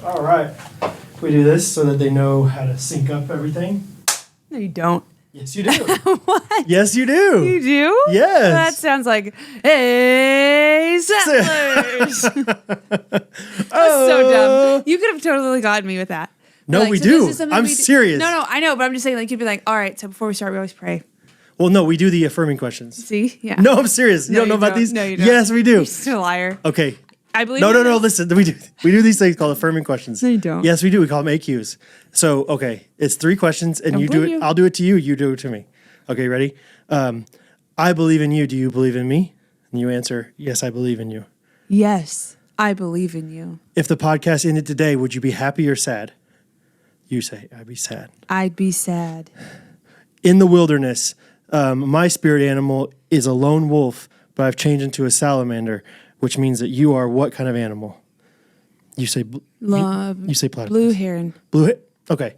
All right. We do this so that they know how to sync up everything. No, you don't. Yes, you do. What? Yes, you do. You do? Yes. That sounds like, hey, settlers. That's so dumb. You could have totally gotten me with that. No, Like, we so do. this is something I'm we do. serious. No, I know, but I'm just saying, like, you'd be like, all right, so before we start, we always pray. Well, no, we do the affirming questions. See? Yeah. No, I'm serious. You don't know about these? No, you don't. Yes, we do. You're just a liar. Okay. I believe No. in this. Listen, we do these things called affirming questions. No, you don't. Yes, we do. We call them AQs. So, okay, it's 3 questions, and you do it. I'll do it to you. You do it to me. Okay, ready? I believe in you. Do you believe in me? And you answer, yes, I believe in you. Yes, I believe in you. If the podcast ended today, would you be happy or sad? You say, I'd be sad. I'd be sad. In the wilderness, my spirit animal is a lone wolf, but I've changed into a salamander, which means that you are what kind of animal? You say you say platypus. Blue heron. Okay.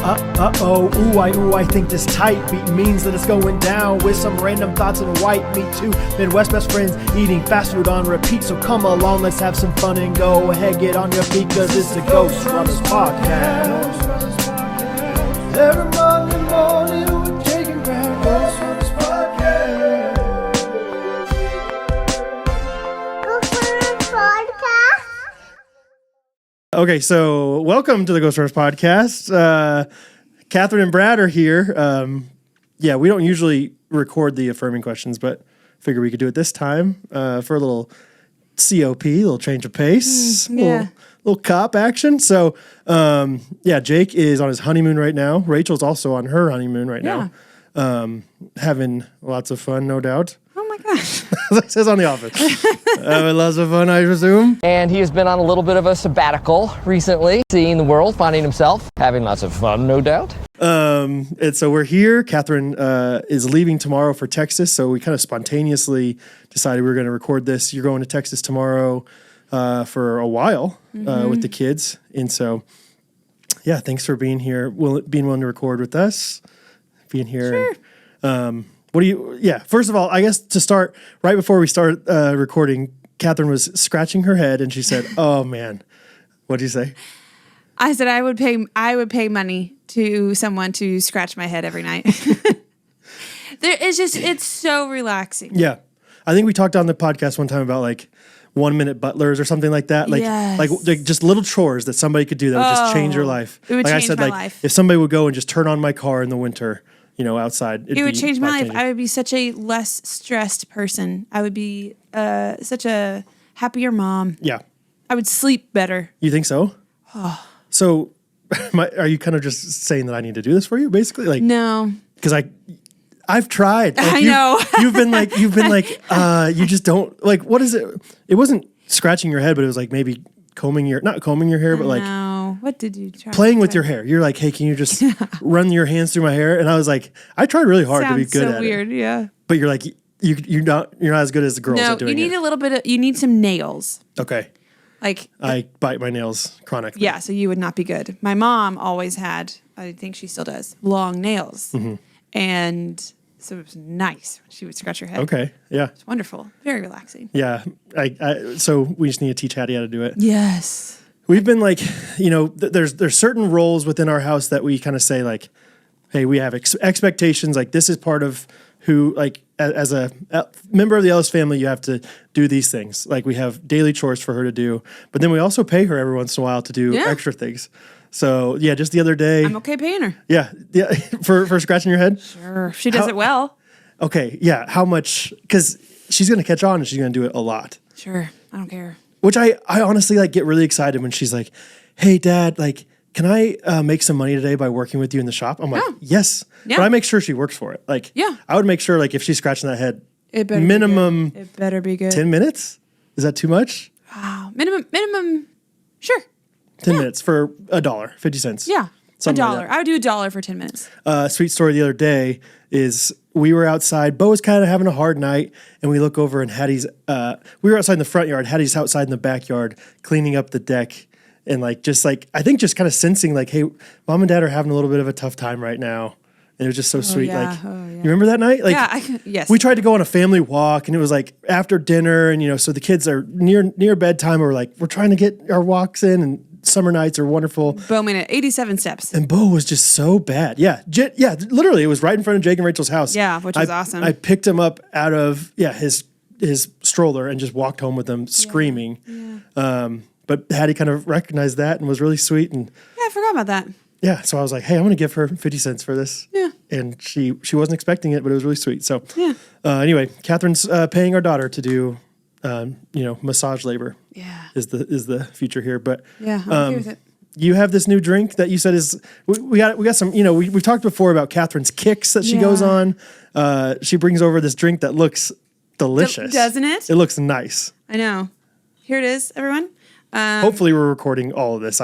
Ooh, I think this tight beat means that it's going down with some random thoughts and white meat too. Midwest best friends eating fast food on repeat. So come along, let's have some fun and go ahead, get on your feet, cause it's the Ghostrunners podcast. Every Monday morning we're taking back Ghostrunners podcast. Okay, so welcome to the Ghostrunners podcast. Kathryn and Brad are here. Yeah, we don't usually record the affirming questions, but figure we could do it this time for a little COP, a little change of pace, little cop action. So, yeah, Jake is on his honeymoon right now. Rachel's also on her honeymoon right now, having lots of fun, no doubt. Oh my gosh. Like it says on The Office. Having lots of fun, I presume. And he has been on a little bit of a sabbatical recently, seeing the world, finding himself, having lots of fun, no doubt. And so we're here. Kathryn is leaving tomorrow for Texas, so we kind of spontaneously decided we were going to record this. You're going to Texas tomorrow for a while with the kids. And so, yeah, thanks for being here, being willing to record with us, being here. Sure. And, first of all, I guess to start, right before we start recording, Kathryn was scratching her head and she said, oh man, what'd you say? I said I would pay money to someone to scratch my head every night. It's so relaxing. Yeah. I think we talked on the podcast one time about like 1 minute butlers or something like that. Like, like just little chores that somebody could do that would just change your life. It would like change I said, my like life. if somebody would go and just turn on my car in the winter, outside. It would change my life. I would be such a less stressed person. I would be such a happier mom. Yeah. I would sleep better. You think so? So are you kind of just saying that I need to do this for you, basically? Like, no. Because I've tried. Like, I know. You've been like, you just don't, like, what is it? It wasn't scratching your head, but it was like maybe not combing your hair, but like. No. What did you try? Playing with your hair. You're like, hey, can you just run your hands through my hair? And I was like, I tried really hard to be good at it. Sounds so weird, yeah. But you're like, you're not as good as the girls at doing it. No, you need a little bit you need some nails. Okay. Like I bite my nails chronically. Yeah, so you would not be good. My mom always had, I think she still does, long nails. Mm-hmm. And so it was nice when she would scratch your head. Okay, yeah. It's wonderful. Very relaxing. Yeah. So we just need to teach Hattie how to do it. Yes. We've been like, there's certain roles within our house that we kind of say like, hey, we have expectations. Like this is part of who, like as a member of the Ellis family, you have to do these things. Like we have daily chores for her to do, but then we also pay her every once in a while to do extra things. So yeah, just the other day. I'm okay paying her. Yeah. For scratching your head? Sure. She does it well. Okay. Yeah. How much? Because she's going to catch on and she's going to do it a lot. Sure. I don't care. Which I honestly like get really excited when she's like, hey, Dad, like, can I make some money today by working with you in the shop? I'm like, yes. Yeah. But I make sure she works for it. Like, I would make sure like if she's scratching that head, it better be good. 10 minutes? Is that too much? Wow. Minimum. Sure. 10 minutes for $1, 50 cents. Yeah. Something $1. Like that. I would do $1 for 10 minutes. Sweet story the other day is we were outside. Bo was kind of having a hard night, and we look over and Hattie's. We were outside in the front yard. Hattie's outside in the backyard cleaning up the deck, and I think just kind of sensing like, hey, Mom and Dad are having a little bit of a tough time right now, And it was just so sweet. yeah. Like, Oh, yeah. you remember that night? Like, yes. we tried to go on a family walk, and it was like after dinner, and so the kids are near bedtime. And we're trying to get our walks in, and summer nights are wonderful. Bo made it 87 steps. And Bo was just so bad. Yeah, literally, it was right in front of Jake and Rachel's house. Yeah, which was awesome. I picked him up out of his stroller and just walked home with him screaming. Yeah. But Hattie kind of recognized that and was really sweet. And Yeah, I forgot about that. yeah, so I was like, hey, I'm going to give her 50 cents for this. Yeah. And she wasn't expecting it, but it was really sweet. So Yeah. Anyway, Kathryn's paying our daughter to do, massage labor. Yeah. Is the future here. But Yeah, I'm okay with it. you have this new drink that you said is we got some, we've talked before about Kathryn's kicks that she goes on. She brings over this drink that looks delicious. Doesn't it? It looks nice. I know. Here it is, everyone. Hopefully we're recording all of this.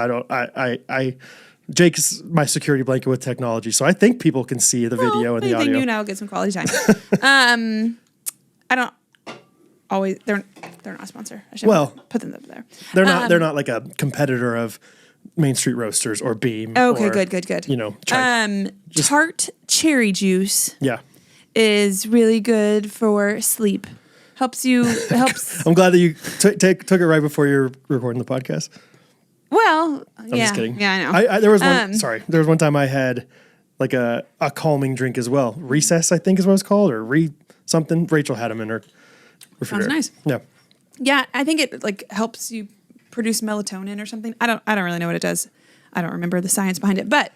Jake's my security blanket with technology, so I think people can see the video and the audio. You and I will get some quality time. I don't always. They're not a sponsor. I should put them up there. They're not like a competitor of Main Street Roasters or Beam. Okay, or, good. Tart cherry juice. Yeah, is really good for sleep. Helps. I'm glad that you took it right before you're recording the podcast. Well, I'm just kidding. Yeah, I know. There was one. Sorry, there was one time I had like a calming drink as well. Recess, I think is what it's called, or something. Rachel had them in her refrigerator. Sounds nice. Yeah. Yeah, I think it like helps you produce melatonin or something. I don't really know what it does. I don't remember the science behind it, but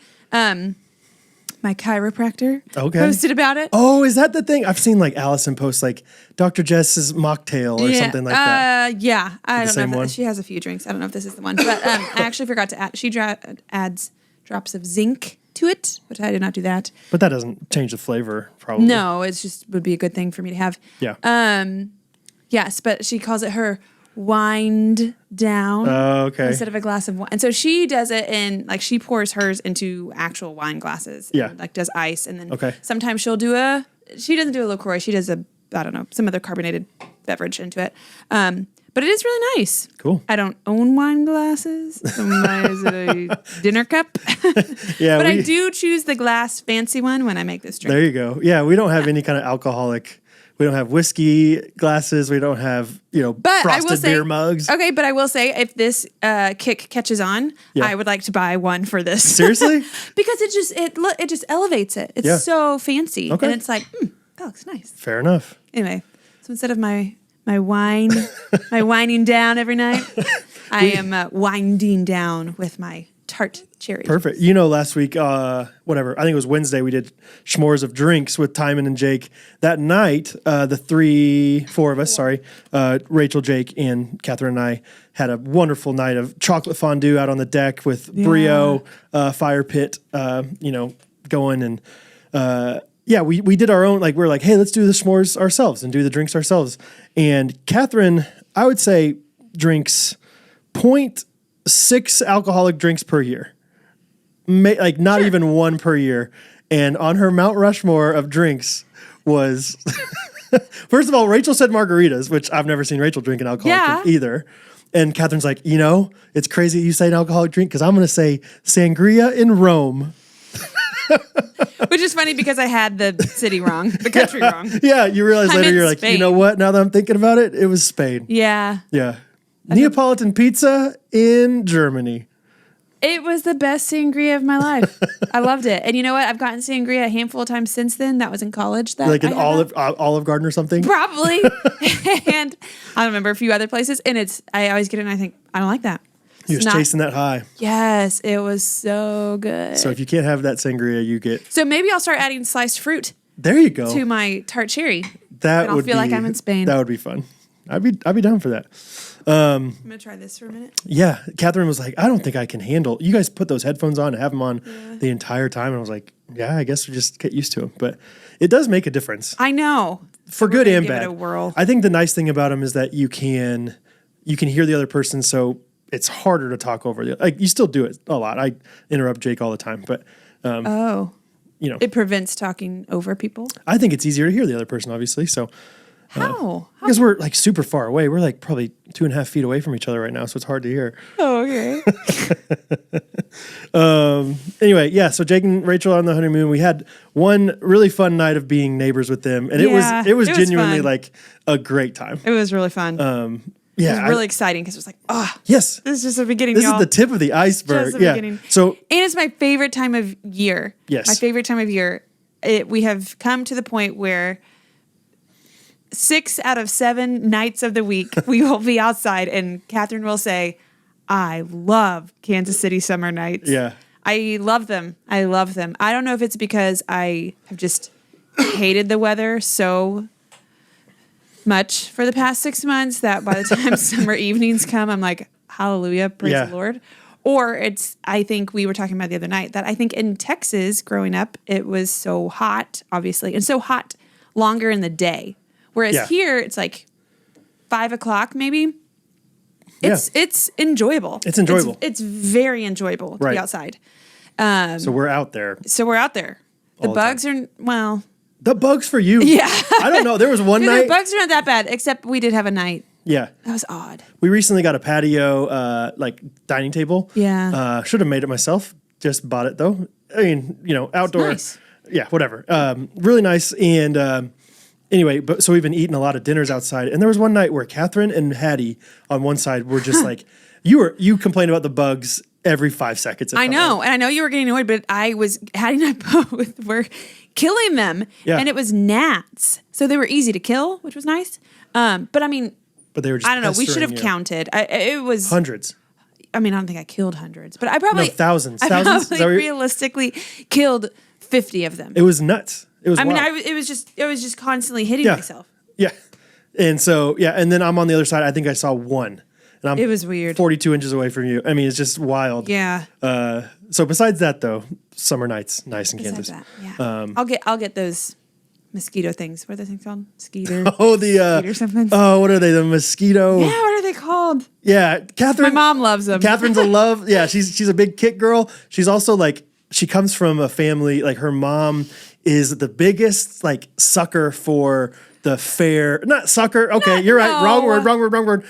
my chiropractor posted about it. Oh, is that the thing? I've seen like Allison post like Dr. Jess's mocktail or something like that. Yeah, I don't know. one? She has a few drinks. I don't know if this is the one, but I actually forgot to add. She adds drops of zinc to it, which I did not do that. But that doesn't change the flavor, probably. No, it's just would be a good thing for me to have. Yeah. Yes, but she calls it her wind down. Oh, okay. Instead of a glass of wine. And so she does it in, like, she pours hers into actual wine glasses. Yeah. And, like, does ice. And then sometimes she doesn't do a LaCroix. She does some other carbonated beverage into it. But it is really nice. Cool. I don't own wine glasses. So is it a dinner cup? Yeah. But I do choose the glass fancy one when I make this drink. There you go. Yeah, we don't have any kind of alcoholic. We don't have whiskey glasses. We don't have, frosted beer mugs. Okay, but I will say, if this kick catches on, I would like to buy one for this. Seriously? Because it just elevates it. It's so fancy, and it's like, that looks nice. Fair enough. Anyway, so instead of my wine, my winding down every night, I am winding down with my tart cherry. Perfect. Last week, I think it was Wednesday, we did s'mores of drinks with Timon and Jake. That night, the four of us, Rachel, Jake, and Kathryn and I had a wonderful night of chocolate fondue out on the deck with brio, fire pit, going. And we did our own, we're like, hey, let's do the s'mores ourselves and do the drinks ourselves. And Kathryn, I would say, drinks 0.6 alcoholic drinks per year. Not even one per year. And on her Mount Rushmore of drinks was, first of all, Rachel said margaritas, which I've never seen Rachel drink an alcoholic drink either. And Kathryn's like, it's crazy you say an alcoholic drink because I'm going to say sangria in Rome. Which is funny because I had the city wrong, the country wrong. Yeah, you realize later, you're like, Spain. you know what? Now that I'm thinking about it, it was Spain. Yeah. Yeah. Neapolitan pizza in Germany. It was the best sangria of my life. I loved it. And you know what? I've gotten sangria a handful of times since then. That was in college. Like an Olive Garden or something? Probably. And I remember a few other places. And I always get it and I think, I don't like that. You're just chasing that high. Yes, it was so good. So if you can't have that sangria, you get... So maybe I'll start adding sliced fruit. There you go. To my tart cherry. That I'll feel like I'm in Spain. That would be fun. I'd be down for that. I'm going to try this for a minute. Yeah. Kathryn was like, I don't think I can handle... You guys put those headphones on and have them on the entire time. And I was like, yeah, I guess we just get used to them. But it does make a difference. I know. For good and bad. Give it a whirl. I think the nice thing about them is that you can hear the other person, so it's harder to talk over the... you still do it a lot. I interrupt Jake all the time, but... it prevents talking over people. I think it's easier to hear the other person, obviously. So, How? Because we're like super far away. We're like probably 2.5 feet away from each other right now, so it's hard to hear. Oh, okay. Anyway, yeah. So Jake and Rachel are on the honeymoon. We had one really fun night of being neighbors with them, and it was genuinely fun. like a great time. It was really fun. Yeah, it was really exciting because it was like, yes, this is just the beginning. This y'all. is the tip of the iceberg. Just the beginning. So, and it's my favorite time of year. Yes, my favorite time of year. We have come to the point where 6 out of 7 nights of the week we will be outside, and Kathryn will say, "I love Kansas City summer nights." Yeah, I love them. I love them. I don't know if it's because I have just hated the weather so much for the past 6 months that by the time summer evenings come, I'm like, hallelujah, praise the Lord. Or it's, I think we were talking about the other night that I think in Texas growing up, it was so hot, obviously, and so hot longer in the day. Whereas here, it's like 5 o'clock maybe. It's enjoyable. It's enjoyable. It's very enjoyable to be outside. So we're out there. The bugs are, well. The bugs for you. Yeah. I don't know. There was one night. The bugs are not that bad, except we did have a night. Yeah. That was odd. We recently got a patio, like dining table. Yeah. Should have made it myself. Just bought it though. I mean, outdoor. Nice. Yeah, whatever. Really nice. And anyway, so we've been eating a lot of dinners outside. And there was one night where Kathryn and Hattie on one side were just like, you complained about the bugs every 5 seconds. I know. And I know you were getting annoyed, but Hattie and I both were killing them. Yeah. And it was gnats. So they were easy to kill, which was nice. But I mean, but they were just I don't know. We should have pestering you. counted. It was hundreds. I mean, I don't think I killed hundreds, but I probably thousands. I Thousands? probably realistically killed 50 of them. It was nuts. It was. I mean, wild. it was just constantly hitting myself. Yeah. And so and then I'm on the other side. I think I saw one. And It was weird. 42 inches away from you. I mean, it's just wild. Yeah. So besides that, though, summer nights, nice in Kansas. That, yeah. I'll get those mosquito things. What are those things called? Skeeter. Skeeter something. Oh, what are they? The mosquito. Yeah. What are they called? Yeah, Kathryn. My mom loves them. Kathryn's a love. Yeah, she's a big kit girl. She's also like, she comes from a family, like her mom is the biggest like sucker for the fair. Not sucker. Okay, you're right. Wrong word.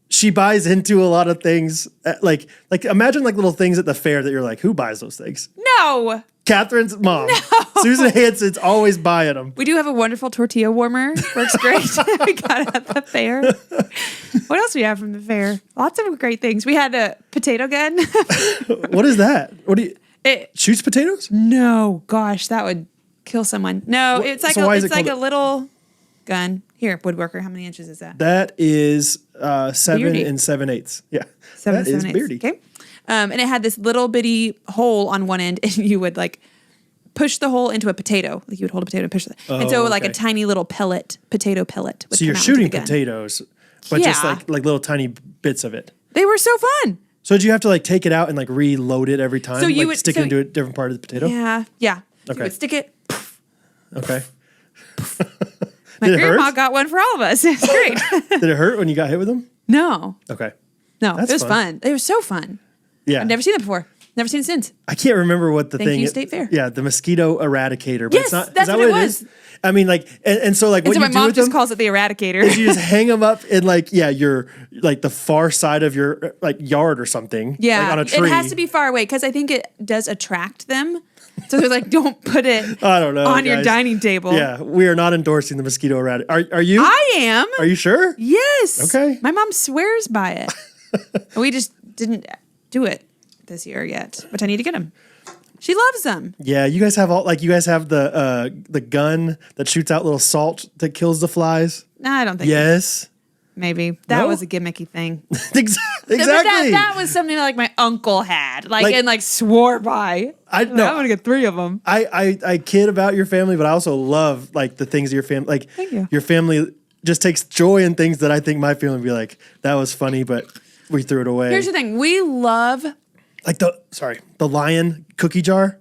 She buys into a lot of things. Like imagine like little things at the fair that you're like, who buys those things? No. Kathryn's mom. No. Susan Hanson's always buying them. We do have a wonderful tortilla warmer. Works great. We got it at the fair. What else do we have from the fair? Lots of great things. We had a potato gun. What is that? It shoots potatoes? No, gosh, that would kill someone. No, it's like a little gun. Here, woodworker, how many inches is that? That is 7 beardy. 7/8. Yeah. 7 that is 7/8. beardy. Okay. And it had this little bitty hole on one end, and you would like push the hole into a potato. Like you would hold a potato and push it. And so like a tiny little potato pellet. Would so you're come out shooting into the gun. potatoes, but just like little tiny bits of it. They were so fun. So did you have to like take it out and like reload it every time? So you like would stick it into a different part of the potato? Yeah. Okay. You would stick it. Okay. My grandma got one for all of us. It's great. Did it hurt when you got hit with them? No. Okay. No, it was fun. It was so fun. Yeah. I've never seen it before. Never seen it since. I can't remember what the Thank thing you, is. State Fair. Yeah, the mosquito eradicator. But Yes, it's not, that's is that what it what it was. is? I mean, like, and so like And what so you my do mom with just them calls it the eradicator. is you just hang them up in like, your like the far side of your like yard or something. Yeah, like on a tree. it has to be far away because I think it does attract them. So they're like, don't put it I don't know, on your guys. dining table. Yeah, we are not endorsing the mosquito eradicator. Are you? I am. Are you sure? Yes. Okay. My mom swears by it. We just didn't do it this year yet, which I need to get them. She loves them. Yeah, you guys have the gun that shoots out little salt that kills the flies. No, I don't think. Yes. Maybe that No? was a gimmicky thing. Exactly. That was something that like my uncle had, and swore by. I'm gonna get 3 of them. I kid about your family, but I also love like the things of your family. Like Thank you. Your family just takes joy in things that I think my family would be like, that was funny, but we threw it away. Here's the thing: we love like the lion cookie jar.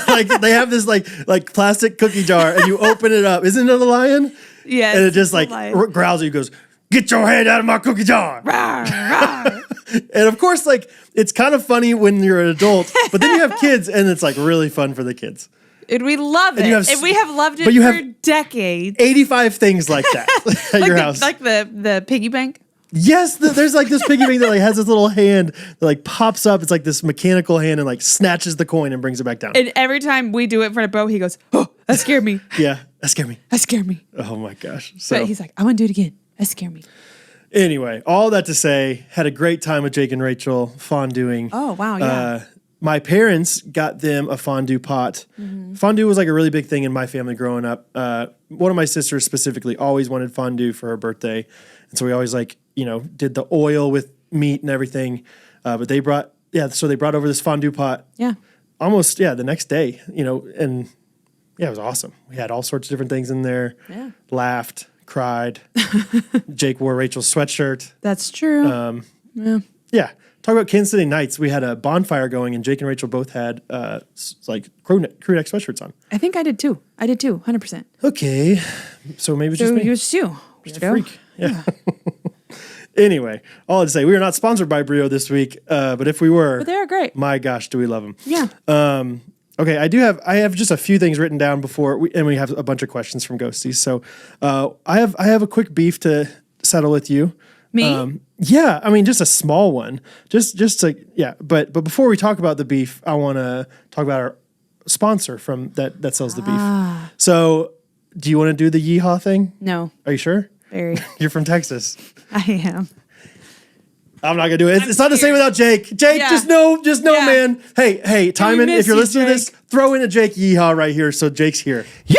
Like they have this like plastic cookie jar, and you open it up. Isn't it a lion? Yes. And it just like growls at you, goes, "Get your hand out of my cookie jar!" Rawr, rawr. And of course, like it's kind of funny when you're an adult, but then you have kids, and it's like really fun for the kids. And we love it. And we have loved it for decades. 85 things like that at your house. Like the piggy bank? Yes, there's like this piggy bank that like has this little hand that like pops up. It's like this mechanical hand and like snatches the coin and brings it back down. And every time we do it in front of Bo, he goes, "Oh, that scared me." Yeah, that scared me. That scared me. Oh my gosh. So but he's like, "I want to do it again. That scared me." Anyway, all that to say, had a great time with Jake and Rachel fonduing. Oh, wow, yeah. My parents got them a fondue pot. Mm-hmm. Fondue was like a really big thing in my family growing up. One of my sisters specifically always wanted fondue for her birthday. And so we always did the oil with meat and everything. But they brought over this fondue pot. Yeah. Almost, the next day, and it was awesome. We had all sorts of different things in there. Yeah. Laughed, cried. Jake wore Rachel's sweatshirt. That's true. Yeah. Talk about Kansas City nights. We had a bonfire going, and Jake and Rachel both had crew neck sweatshirts on. I think I did too. 100%. Okay, so maybe it's just me. You was too. Just a freak. Yeah. Anyway, all I'd say, we are not sponsored by Brio this week, but if we were, but they are great. My gosh, do we love them? Yeah. Okay, I have just a few things written down before we have a bunch of questions from Ghosties. So I have a quick beef to settle with you. Me? Yeah, I mean, just a small one. But before we talk about the beef, I want to talk about our sponsor from that sells the beef. So, do you want to do the yeehaw thing? No. Are you sure? Very. You're from Texas. I am. I'm not gonna do it. It's not the same without Jake. Jake, just know, man. Hey, Timon, if you're listening to this, throw in a Jake yeehaw right here so Jake's here. Yeah!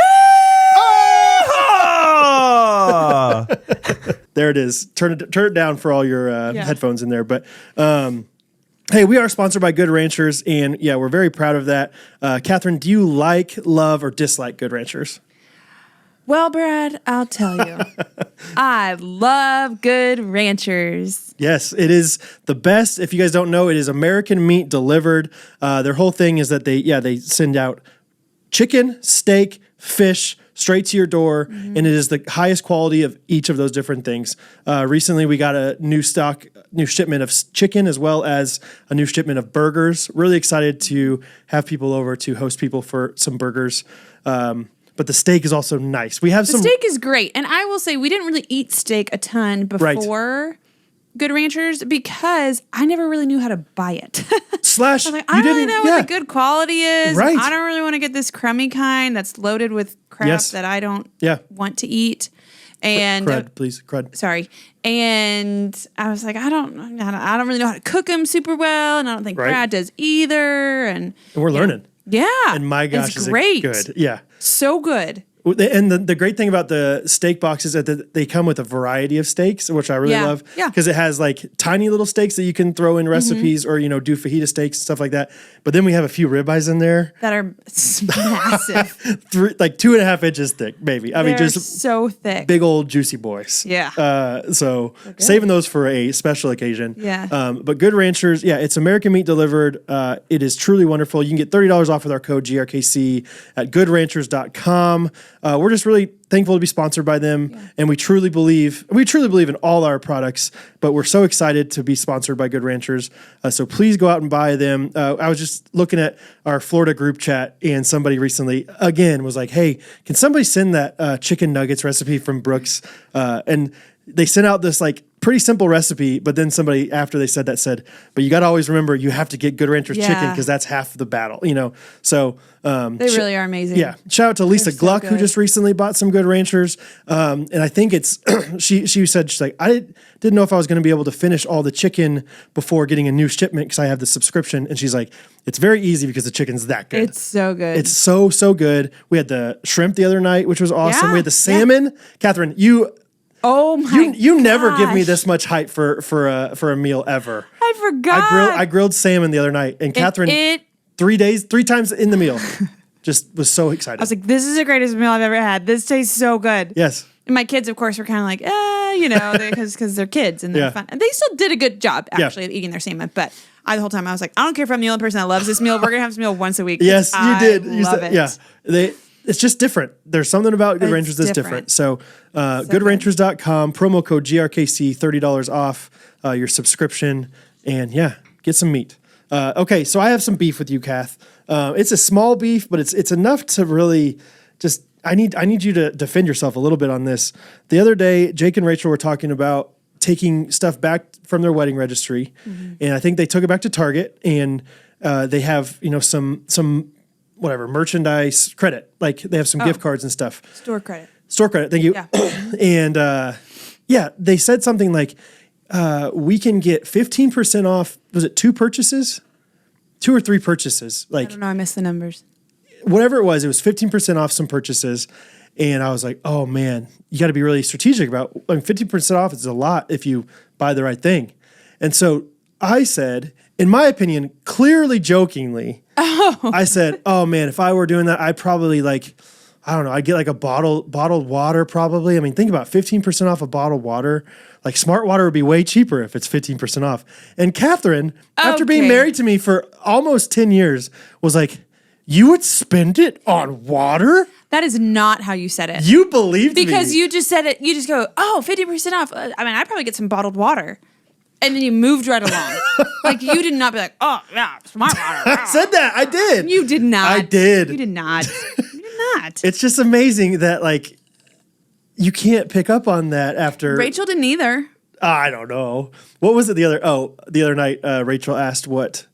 There it is. Turn it down for all your headphones in there. But hey, we are sponsored by Good Ranchers, and we're very proud of that. Kathryn, do you like, love, or dislike Good Ranchers? Well, Brad, I'll tell you. I love Good Ranchers. Yes, it is the best. If you guys don't know, it is American meat delivered. Their whole thing is that they send out chicken, steak, fish straight to your door, and it is the highest quality of each of those different things. Recently, we got a new shipment of chicken as well as a new shipment of burgers. Really excited to have people over to host people for some burgers. But the steak is also nice. The steak is great. And I will say we didn't really eat steak a ton before Good Ranchers because I never really knew how to buy it. I was like, I don't really know what the good quality is. Right. I don't really want to get this crummy kind that's loaded with crap that I don't want to eat. And crud, please, crud. Sorry. And I was like, I don't really know how to cook them super well, and I don't think Brad does either. And we're learning. Yeah. And my gosh, it's great. Good. Yeah. So good. And the great thing about the steak box is that they come with a variety of steaks, which I really love. Yeah. Because it has like tiny little steaks that you can throw in recipes or, do fajita steaks and stuff like that. But then we have a few ribeyes in there. That are massive. Like 2.5 inches thick, maybe. I mean, just so thick. Big old juicy boys. Yeah. So saving those for a special occasion. Yeah. But Good Ranchers, it's American meat delivered. It is truly wonderful. You can get $30 off with our code GRKC at goodranchers.com. We're just really thankful to be sponsored by them, and we truly believe in all our products. But we're so excited to be sponsored by Good Ranchers. So please go out and buy them. I was just looking at our Florida group chat, and somebody recently again was like, "Hey, can somebody send that chicken nuggets recipe from Brooks?" And they sent out this like pretty simple recipe, but then somebody after they said, but you got to always remember you have to get Good Ranchers chicken because that's half the battle, So they really are amazing. Yeah, shout out to Lisa Gluck who just recently bought some Good Ranchers, and I think it's she said she's like I didn't know if I was going to be able to finish all the chicken before getting a new shipment because I have the subscription, and she's like it's very easy because the chicken's that good. It's so good. It's so good. We had the shrimp the other night, which was awesome. Yeah. We had the salmon. Kathryn, Oh my! You never give me this much hype for a meal ever. I forgot. I grilled salmon the other night, and Kathryn 3 times in the meal, just was so excited. I was like, "This is the greatest meal I've ever had. This tastes so good." Yes. And my kids, of course, were kind of like, because they're kids and they're fun, and they still did a good job actually of eating their salmon. But the whole time I was like, I don't care if I'm the only person that loves this meal. We're gonna have this meal once a week. Yes, you did. You love it. Yeah. It's just different. There's something about Good Ranchers that's different. So, goodranchers.com, promo code GRKC, $30 off your subscription. And get some meat. Okay, so I have some beef with you, Kath. It's a small beef, but it's enough to really just. I need you to defend yourself a little bit on this. The other day, Jake and Rachel were talking about taking stuff back from their wedding registry, and I think they took it back to Target, and they have some whatever merchandise credit, like they have some gift cards and stuff. Store credit. Thank you. Yeah. And they said something like we can get 15% off. Was it 2 or 3 purchases? Like I don't know. I missed the numbers. Whatever it was 15% off some purchases. And I was like, oh man, you got to be really strategic about, 15% off is a lot if you buy the right thing. And so I said, in my opinion, clearly jokingly, I said, oh man, if I were doing that, I'd probably I'd get like a bottled water probably. I mean, think about 15% off a bottled water. Like smart water would be way cheaper if it's 15% off. And Kathryn, after being married to me for almost 10 years, was like, you would spend it on water? That is not how you said it. You believed me. Because you just said it. You just go, 50% off. I mean, I'd probably get some bottled water. And then you moved right along. Like, you did not be like, oh, yeah, smart water. I said that. I did. You did not. I did. You did not. You did not. It's just amazing that, like, you can't pick up on that after. Rachel didn't either. I don't know. What was it the other night, Rachel asked what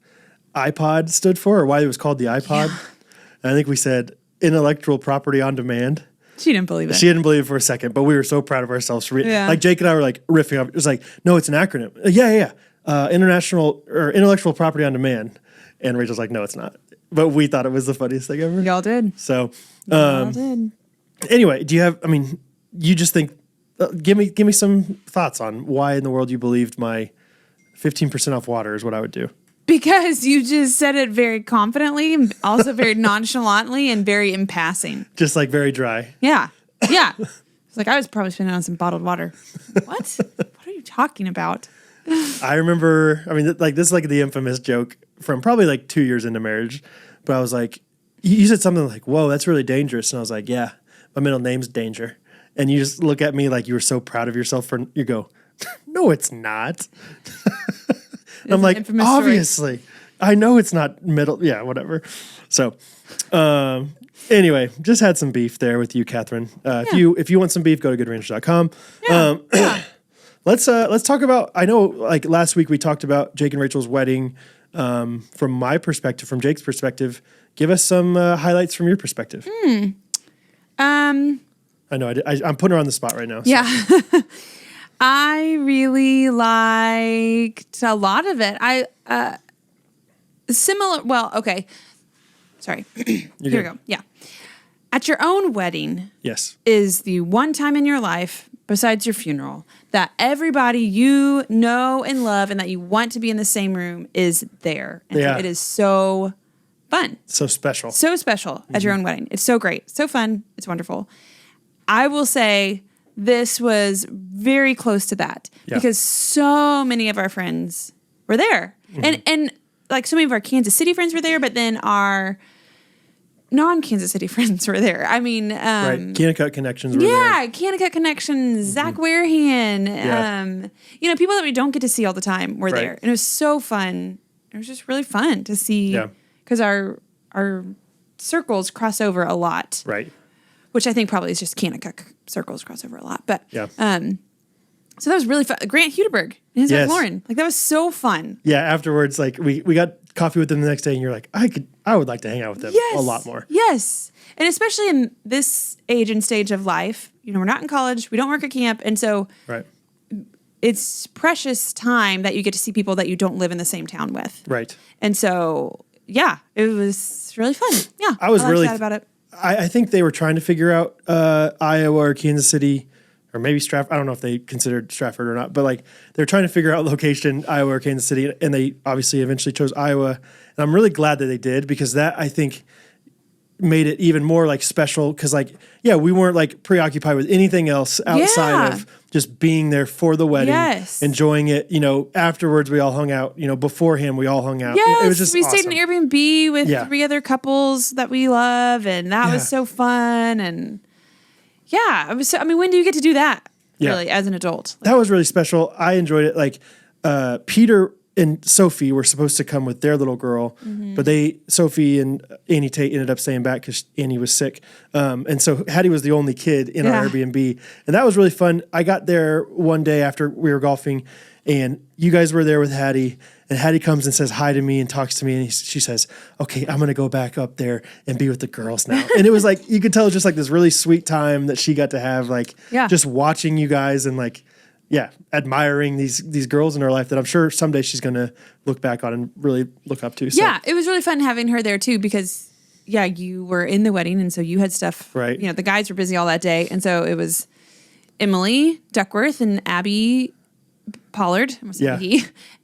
iPod stood for or why it was called the iPod. Yeah. And I think we said intellectual property on demand. She didn't believe it. She didn't believe it for a second, but we were so proud of ourselves. Like Jake and I were like riffing off. It was like, no, it's an acronym. Yeah. International or intellectual property on demand. And Rachel's like, no, it's not. But we thought it was the funniest thing ever. Y'all did. So, y'all did. Anyway, do you have, you just think, give me some thoughts on why in the world you believed my 15% off water is what I would do. Because you just said it very confidently and also very nonchalantly and very in passing. Just like very dry. Yeah. It's like, I was probably spending on some bottled water. What? What are you talking about? I remember, this is like the infamous joke from probably like 2 years into marriage. But I was like, you said something like, whoa, that's really dangerous. And I was like, yeah, my middle name's Danger. And you just look at me like you were so proud of yourself you go, no, it's not. And I'm like, obviously, I know it's not middle. Yeah, whatever. So, anyway, just had some beef there with you, Kathryn. If you want some beef, go to goodranch.com. Let's talk about, I know like last week we talked about Jake and Rachel's wedding. From my perspective, from Jake's perspective, give us some highlights from your perspective. I know I'm putting her on the spot right now. So. Yeah. I really liked a lot of it. Okay. Sorry. Here we go. Yeah. At your own wedding. Yes. Is the one time in your life, besides your funeral, that everybody you know and love and that you want to be in the same room is there. And so it is so fun. So special. So special at your own wedding. It's so great. So fun. It's wonderful. I will say this was very close to that because so many of our friends were there. Mm-hmm. And like so many of our Kansas City friends were there, but then our non-Kansas City friends were there. I mean, right. Kanakuk connections were there. Yeah, Kanakuk connections, Zach Warehan, people that we don't get to see all the time were there. And it was so fun. It was just really fun to see because our circles cross over a lot. Right. Which I think probably is just Kanakuk circles cross over a lot. But so that was really fun. Grant Hudeberg and his wife Lauren. Like that was so fun. Yeah, afterwards, like we got coffee with them the next day and you're like, I would like to hang out with them a lot more. Yes. And especially in this age and stage of life, we're not in college, we don't work at camp, and so it's precious time that you get to see people that you don't live in the same town with. Right. And so it was really fun. Yeah. I was really excited about it. I think they were trying to figure out Iowa or Kansas City or maybe Stratford. I don't know if they considered Stratford or not, but like they're trying to figure out location, Iowa or Kansas City, and they obviously eventually chose Iowa. And I'm really glad that they did because that I think made it even more like special because we weren't like preoccupied with anything else outside of just being there for the wedding, enjoying it. Afterwards we all hung out. Beforehand we all hung out. Yes, it was just we awesome. stayed in an Airbnb with 3 other couples that we love, and that was so fun. And when do you get to do that? Really, as an adult? That was really special. I enjoyed it. Like Peter and Sophie were supposed to come with their little girl, but Sophie and Annie Tate ended up staying back because Annie was sick. And so Hattie was the only kid in our Airbnb. And that was really fun. I got there one day after we were golfing, and you guys were there with Hattie. And Hattie comes and says hi to me and talks to me. And she says, okay, I'm going to go back up there and be with the girls now. And it was like, you could tell it was just like this really sweet time that she got to have, like just watching you guys and like, admiring these girls in her life that I'm sure someday she's going to look back on and really look up to. So. Yeah, it was really fun having her there too because, you were in the wedding and so you had stuff. Right. The guys were busy all that day. And so it was Emily Duckworth and Abby Pollard,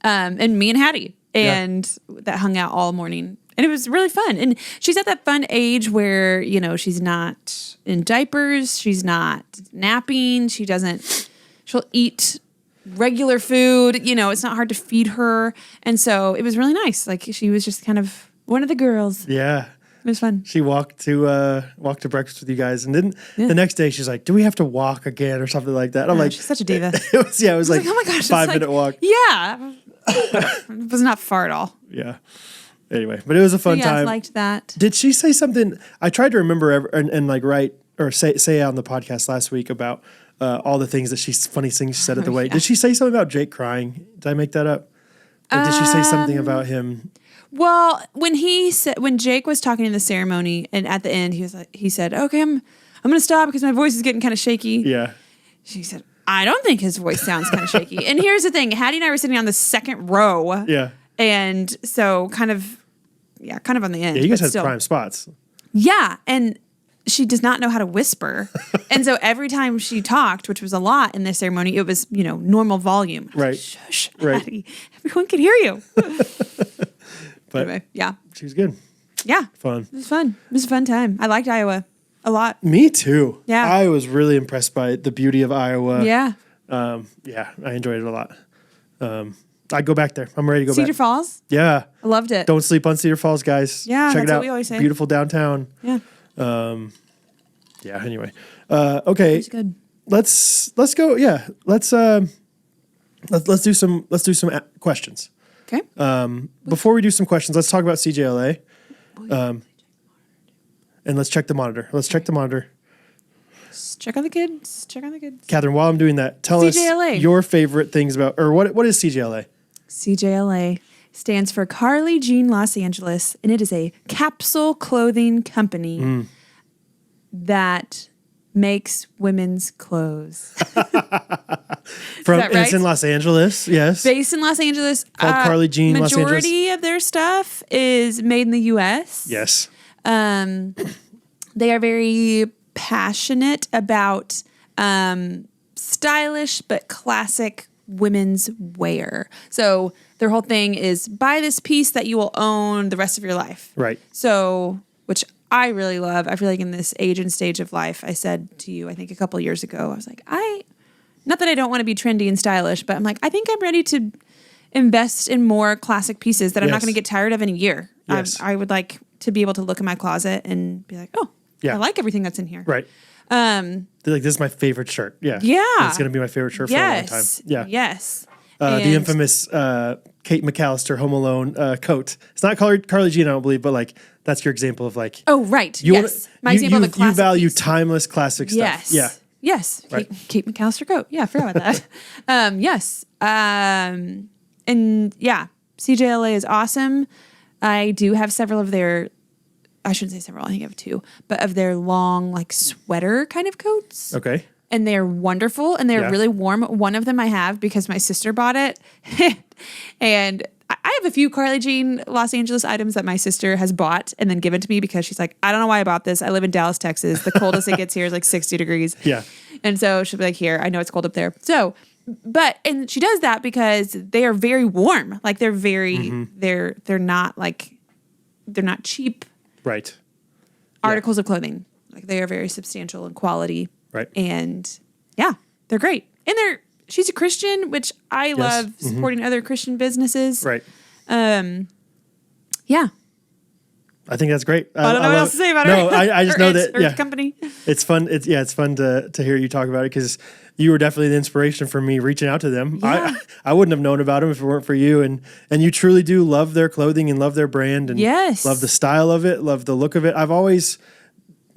and me and Hattie. And that hung out all morning. And it was really fun. And she's at that fun age where, she's not in diapers. She's not napping. She'll eat regular food. It's not hard to feed her. And so it was really nice. Like she was just kind of one of the girls. Yeah. It was fun. She walked to breakfast with you guys. And then the next day she's like, do we have to walk again or something like that? I'm like, she's such a diva. It was like oh my gosh, 5-minute walk. Yeah. It was not far at all. Yeah. Anyway, but it was a fun time. I liked that. Did she say something? I tried to remember and like write or say on the podcast last week about all the things funny things she said at the wedding. Did she say something about Jake crying? Did I make that up? Or did she say something about him? Well, when Jake was talking in the ceremony, and at the end he said, "Okay, I'm going to stop because my voice is getting kind of shaky." Yeah. She said, "I don't think his voice sounds kind of shaky." And here's the thing: Hattie and I were sitting on the second row. Yeah. And so kind of on the end. Yeah, you guys had prime spots. Yeah, and she does not know how to whisper. And so every time she talked, which was a lot in this ceremony, it was, normal volume. Right. Shush, right. Hattie. Everyone can hear you. But anyway, yeah. She was good. Yeah. Fun. It was fun. It was a fun time. I liked Iowa a lot. Me too. Yeah. I was really impressed by the beauty of Iowa. Yeah. I enjoyed it a lot. I'd go back there. I'm ready to go back. Cedar Falls? Yeah. I loved it. Don't sleep on Cedar Falls, guys. Yeah, Check that's it out. what we always say. Beautiful downtown. Yeah. Anyway. Okay. It's good. Let's go. Yeah. Let's do some questions. Okay. Before we do some questions, let's talk about CJLA. And let's check the monitor. Check on the kids. Kathryn, while I'm doing that, tell CJLA. us your favorite things about, or what is CJLA? CJLA stands for Carly Jean Los Angeles, and it is a capsule clothing company that makes women's clothes. It's in Los Angeles, yes. Based in Los Angeles. Called Carly Jean Los Angeles. Majority of their stuff is made in the U.S. Yes. They are very passionate about stylish but classic women's wear. So their whole thing is buy this piece that you will own the rest of your life. Right. So, which I really love. I feel like in this age and stage of life, I said to you, I think a couple of years ago, I was like, not that I don't want to be trendy and stylish, but I'm like, I think I'm ready to invest in more classic pieces that I'm not going to get tired of in a year. Yes. I would like to be able to look in my closet and be like, oh, I like everything that's in here. Right. They're like, this is my favorite shirt. Yeah. Yeah. It's going to be my favorite shirt for a long time. Yeah. Yes. The infamous Kate McAllister Home Alone coat. It's not Carly Jean, I don't believe, but like that's your example of like. Oh, right. Yes. My example of a classic. You value piece. Timeless classic stuff. Yes. Yeah. Yes. Right. Kate McAllister coat. Yeah, I forgot about that. Yes. And yeah, CJLA is awesome. I do have several of their, I shouldn't say several, I think I have two, but of their long like sweater kind of coats. Okay. And they're wonderful and they're really warm. One of them I have because my sister bought it. And I have a few Carly Jean Los Angeles items that my sister has bought and then given to me because she's like, I don't know why I bought this. I live in Dallas, Texas. The coldest it gets here is like 60 degrees. Yeah. And so she'll be like, here, I know it's cold up there. So, and she does that because they are very warm. Like they're very, they're not cheap. Right. Articles of clothing. Like they are very substantial in quality. Right. And yeah, they're great. And she's a Christian, which I love supporting other Christian businesses. Right. Yeah. I think that's great. I don't know what else to say about her. No, I just know that. Her company. It's fun. It's fun to hear you talk about it because you were definitely the inspiration for me reaching out to them. Yeah. I wouldn't have known about them if it weren't for you. And you truly do love their clothing and love their brand and Yes. love the style of it, love the look of it. I've always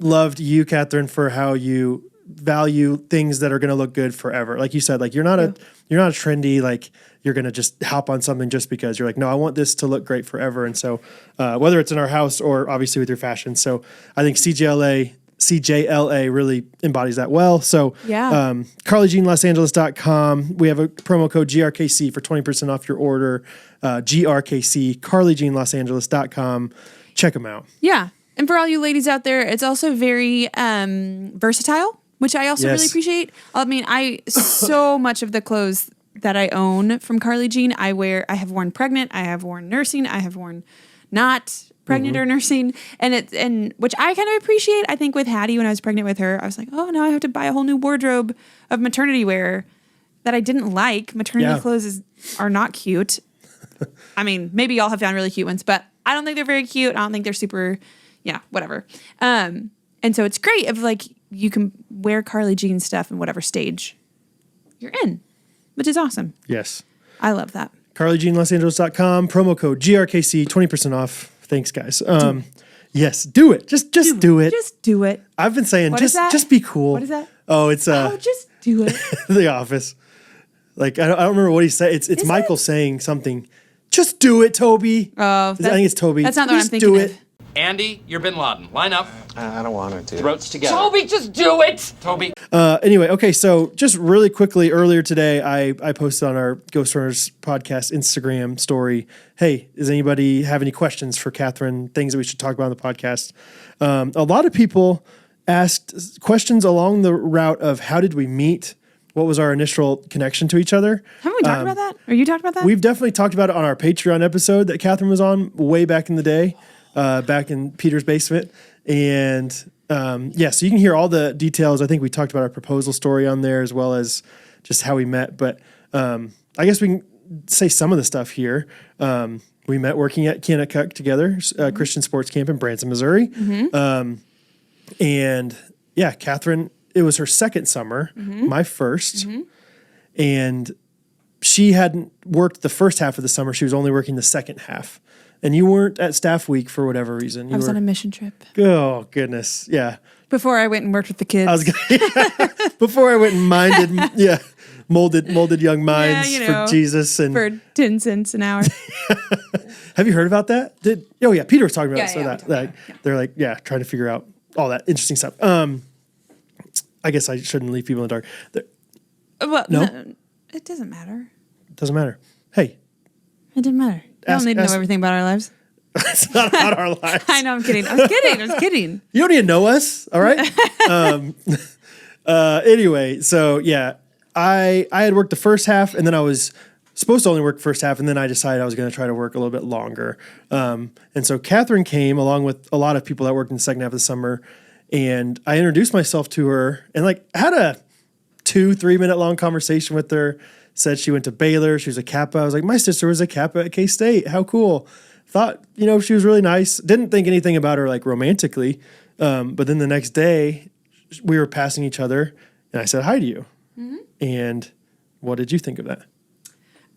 loved you, Kathryn, for how you value things that are going to look good forever. Like you said, like you're not a trendy, like you're going to just hop on something just because you're like, no, I want this to look great forever. And so whether it's in our house or obviously with your fashion. So I think CJLA really embodies that well. So CarlyJeanLosAngeles.com. We have a promo code GRKC for 20% off your order. GRKC, CarlyJeanLosAngeles.com. Check them out. Yeah. And for all you ladies out there, it's also very versatile, which I also really appreciate. I mean, so much of the clothes that I own from Carly Jean, I have worn pregnant, I have worn nursing, I have worn not pregnant or nursing, and which I kind of appreciate. I think with Hattie, when I was pregnant with her, I was like, oh, now I have to buy a whole new wardrobe of maternity wear that I didn't like. Maternity clothes are not cute. I mean, maybe y'all have found really cute ones, but I don't think they're very cute. I don't think they're super, whatever. And so it's great if like you can wear Carly Jean stuff in whatever stage you're in, which is awesome. Yes. I love that. CarlyJeanLosAngeles.com, promo code GRKC, 20% off. Thanks, guys. Yes, do it. Just do it. Just do it. I've been saying, What is that? just be cool. What is that? Oh, it's Just do it. The Office. Like I don't remember what he said. It's Michael saying something. Just do it, Toby. Oh, I think it's Toby. That's not what I'm Just thinking do of. it. Andy, you're Bin Laden. Line up. I don't want to. Throats together. Toby, just do it. Toby. Anyway, okay, so just really quickly, earlier today, I posted on our Ghostrunners podcast Instagram story, hey, does anybody have any questions for Kathryn, things that we should talk about on the podcast? A lot of people asked questions along the route of how did we meet? What was our initial connection to each other? Haven't we talked about that? Or you talked about that? We've definitely talked about it on our Patreon episode that Kathryn was on way back in the day, back in Peter's basement. And so you can hear all the details. I think we talked about our proposal story on there as well as just how we met. But I guess we can say some of the stuff here. We met working at Kanakuk together, Christian sports camp in Branson, Missouri. Kathryn, it was her second summer, my first. And she hadn't worked the first half of the summer. She was only working the second half. And you weren't at staff week for whatever reason. I was on a mission trip. Oh, goodness. Yeah. Before I went and worked with the kids. Before I went and molded young minds for Jesus. And for 10 cents an hour. have you heard about that? Peter was talking about Yeah, they're like, trying to figure out all that interesting stuff. I guess I shouldn't leave people in the dark. Well, no, it doesn't matter. Doesn't matter. Hey. It didn't matter. You don't need to know everything about our lives. It's not about our lives. I know, I'm kidding. I was kidding. You don't need to know us, all right? Anyway, so I had worked the first half, and then I was supposed to only work the first half, and then I decided I was going to try to work a little bit longer. And so Kathryn came along with a lot of people that worked in the second half of the summer, and I introduced myself to her and had a 2-3 minute long conversation with her. Said she went to Baylor. She was a Kappa. I was like, my sister was a Kappa at K-State. How cool. Thought, she was really nice. Didn't think anything about her romantically. But then the next day we were passing each other and I said hi to you. And what did you think of that?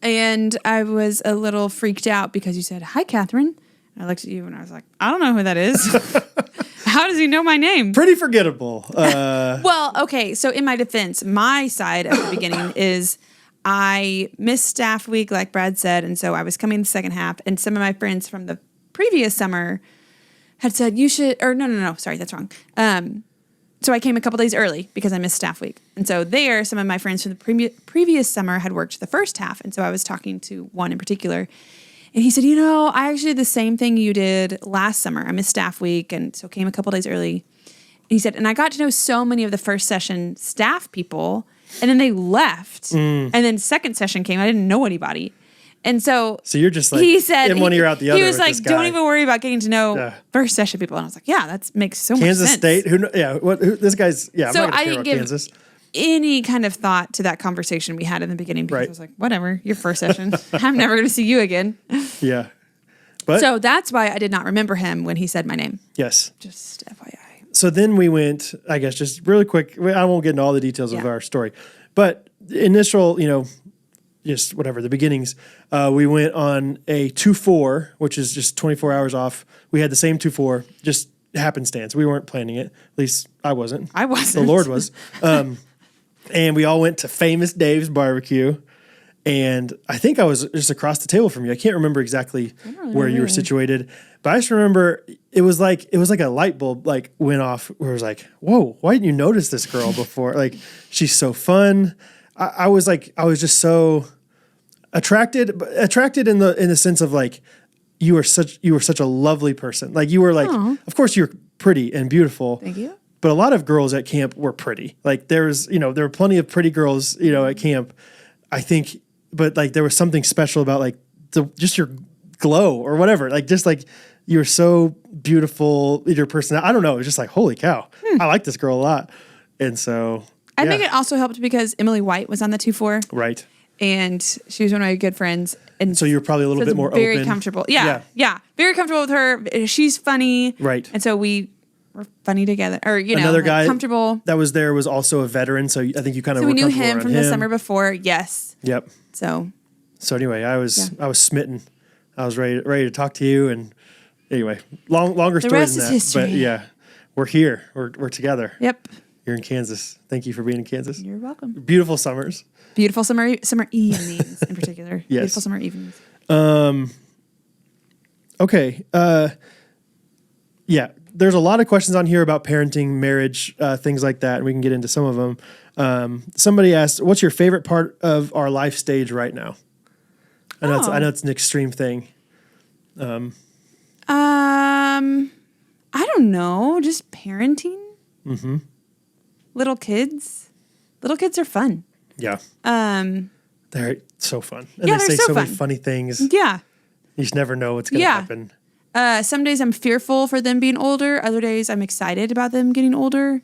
And I was a little freaked out because you said, hi, Kathryn. I looked at you and I was like, I don't know who that is. How does he know my name? Pretty forgettable. Well, okay. So in my defense, my side at the beginning is I missed staff week, like Brad said. And so I was coming the second half. And some of my friends from the previous summer had said, you should, or no, sorry, that's wrong. So I came a couple days early because I missed staff week. And so some of my friends from the previous summer had worked the first half. And so I was talking to one in particular. And he said, I actually did the same thing you did last summer. I missed staff week, and so came a couple days early. And he said, and I got to know so many of the first session staff people, and then they left. And then second session came, I didn't know anybody. And so you're just he said, in one ear out the other. He was like, don't even worry about getting to know first session people. And I was like, that makes so much sense. Kansas State? This guy's, So I didn't give Kansas. any kind of thought to that conversation we had in the beginning because I was like, whatever, your first session. I'm never going to see you again. Yeah. But so that's why I did not remember him when he said my name. Yes. Just FYI. So then we went, I guess, just really quick. I won't get into all the details of our story. But initial, just whatever, the beginnings, we went on a 2-4, which is just 24 hours off. We had the same 2-4, just happenstance. We weren't planning it. At least I wasn't. I wasn't. The Lord was. And we all went to Famous Dave's barbecue. And I think I was just across the table from you. I can't remember exactly where you were situated, but I just remember it was like a light bulb like went off where it was like, whoa, why didn't you notice this girl before? Like, she's so fun. I was just so attracted in the sense of like, you were such a lovely person. Like, you were like, of course you're pretty and beautiful. Thank you. But a lot of girls at camp were pretty. Like, there were plenty of pretty girls, at camp, I think. But like, there was something special about like just your glow or whatever. Like, just like, you're so beautiful, your personality. I don't know. It was just like, holy cow, I like this girl a lot. And so I think it also helped because Emily White was on the 2-4. Right. And she was one of my good friends. And so you're probably a little bit more very open. Comfortable. Yeah. Very comfortable with her. She's funny. Right. And so we were funny together. Or, another guy comfortable. that was there was also a veteran. So I think you kind of So were we knew comfortable him around from the summer before. Yes. Yep. So anyway, I was smitten. I was ready to talk to you. And anyway, longer story rest than is that. history. But yeah, we're here. We're together. Yep. You're in Kansas. Thank you for being in Kansas. You're welcome. Beautiful summers. Beautiful summer evenings in particular. Yes. Beautiful summer evenings. Okay. Yeah. There's a lot of questions on here about parenting, marriage, things like that, and we can get into some of them. Somebody asked, "What's your favorite part of our life stage right now?" I know it's an extreme thing. I don't know. Just parenting. Mm-hmm. Little kids. Little kids are fun. Yeah. They're so fun. And yeah, they they're say so many fun. funny things. Yeah. You just never know what's going to happen. Some days I'm fearful for them being older. Other days I'm excited about them getting older.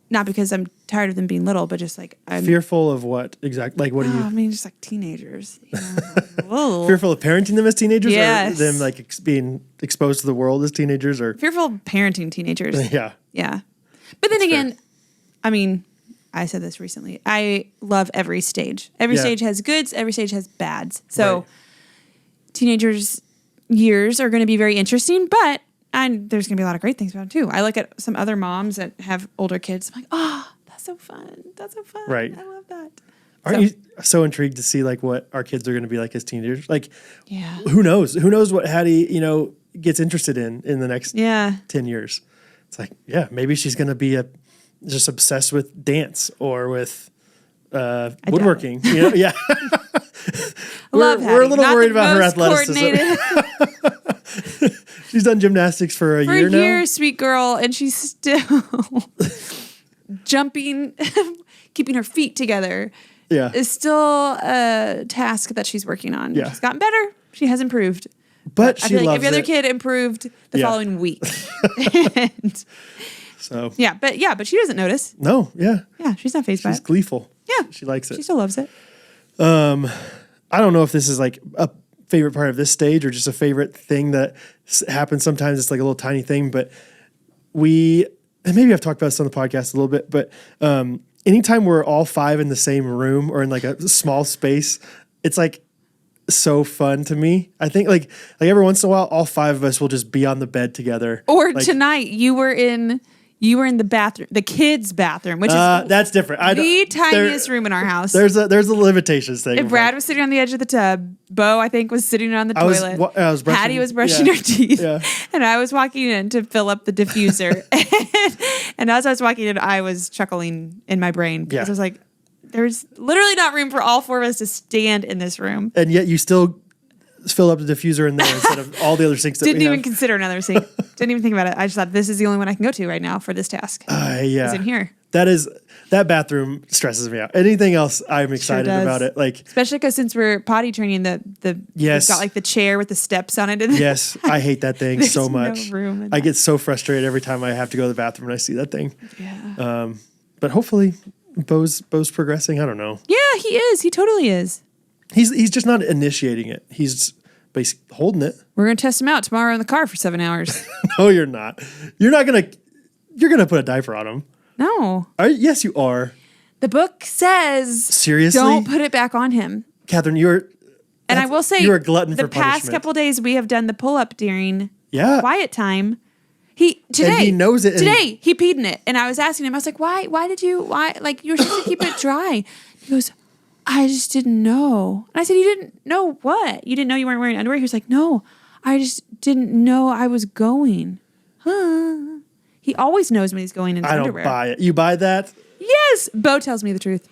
Not because I'm tired of them being little, but just like I'm fearful of what exactly? Like, what do you? I mean, just like teenagers. Whoa. Fearful of parenting them as teenagers, Yes. or them like being exposed to the world as teenagers, or Fearful of parenting teenagers. yeah. But then That's again, fair. I mean, I said this recently. I love every stage. Every stage has goods. Every stage has bads. So teenagers' years are going to be very interesting, but there's going to be a lot of great things about them too. I look at some other moms that have older kids. I'm like, oh, that's so fun. That's so fun. Right. I love that. Aren't you so intrigued to see like what our kids are going to be like as teenagers? Like, Yeah. who knows? Who knows what Hattie, gets interested in the next 10 years? It's like, yeah, maybe she's going to be just obsessed with dance or with woodworking. Yeah. We're a little worried about her athleticism. She's done gymnastics for a year now. For a year, sweet girl, and she's still jumping, keeping her feet together. Yeah. Is still a task that she's working on. Yeah. She's gotten better. She has improved. But I she feel like loves every other it. kid improved the following week. And So but she doesn't notice. no, yeah. Yeah, she's not fazed by She's it. gleeful. Yeah. She likes it. She still loves it. I don't know if this is like a favorite part of this stage or just a favorite thing that happens sometimes. It's like a little tiny thing, but and maybe I've talked about this on the podcast a little bit, but anytime we're all five in the same room or in like a small space, it's like so fun to me. I think like every once in a while, all five of us will just be on the bed together. Or like, tonight, you were in the bathroom, the kids' bathroom, which is that's different. the tiniest room in our house. There's a limitations thing. And Brad was sitting on the edge of the tub. Bo, I think, was sitting on the toilet. I was brushing, Hattie was brushing her teeth. Yeah. And I was walking in to fill up the diffuser. and as I was walking in, I was chuckling in my brain because I was like, there's literally not room for all four of us to stand in this room. And yet you still fill up the diffuser in there instead of all the other sinks that Didn't we even have. consider another sink. Didn't even think about it. I just thought this is the only one I can go to right now for this task. Yeah. It's in here. That bathroom stresses me out. Anything else, I'm excited does. about it. Like, Especially because since we're potty training, Yes. we've got like the chair with the steps on it. yes, I hate that thing so There's no much. room in I that. get so frustrated every time I have to go to the bathroom and I see that thing. Yeah. But hopefully, Bo's progressing. I don't know. Yeah, he is. He totally is. He's just not initiating it. He's basically holding it. We're going to test him out tomorrow in the car for 7 hours. No, you're not. You're gonna put a diaper on him. No. Yes, you are. The book says, seriously, don't put it back on him. Kathryn, and I will say, you're a glutton for the past punishment. couple days we have done the pull-up during Yeah. quiet time. Today, and he knows it. Today, he peed in it. And I was asking him, I was like, why, like, you were supposed to keep it dry. He goes, I just didn't know. And I said, you didn't know what? You didn't know you weren't wearing underwear? He was like, no, I just didn't know I was going. Huh. He always knows when he's going in underwear. I don't buy it. You buy that? Yes. Bo tells me the truth.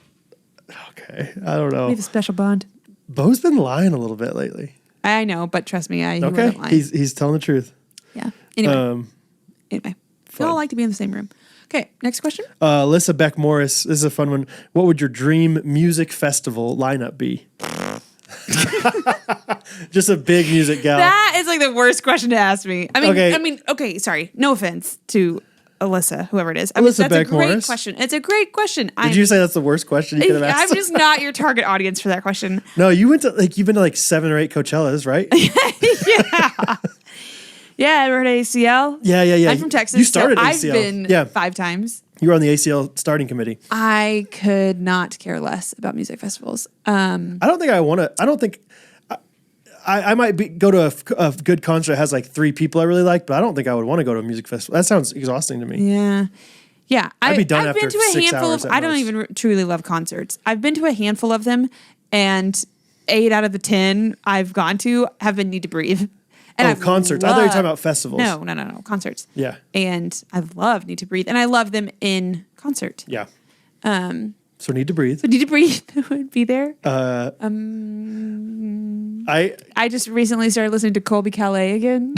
Okay. I don't know. We have a special bond. Bo's been lying a little bit lately. I know, but trust me, he Okay. wasn't lying. He's telling the truth. Yeah. Anyway. We all like to be in the same room. Okay, next question. Alyssa Beck Morris. This is a fun one. What would your dream music festival lineup be? Just a big music gal. That is like the worst question to ask me. Okay. Sorry. No offense to Alyssa, whoever it is. Alyssa that's Beck a great Morris. question. It's a great question. Did you say that's the worst question you could have asked? I'm just not your target audience for that question. No, you've been to like 7 or 8 Coachellas, right? Yeah. Yeah, ever heard of ACL? Yeah. I'm from Texas. You started so ACL. I've been 5 times. You were on the ACL starting committee. I could not care less about music festivals. I don't think I want to. I don't think I might go to a good concert that has like 3 people I really like, but I don't think I would want to go to a music festival. That sounds exhausting to me. Yeah. I'd be done I've been after to a 6 handful hours of. at I don't most. even truly love concerts. I've been to a handful of them, and 8 out of the 10 I've gone to have been Need to Breathe. And concerts. I thought you were talking about festivals. No, concerts. Yeah. And I love Need to Breathe, and I love them in concert. Yeah. So Need to Breathe. So Need to Breathe would be there. I just recently started listening to Colby Calais again.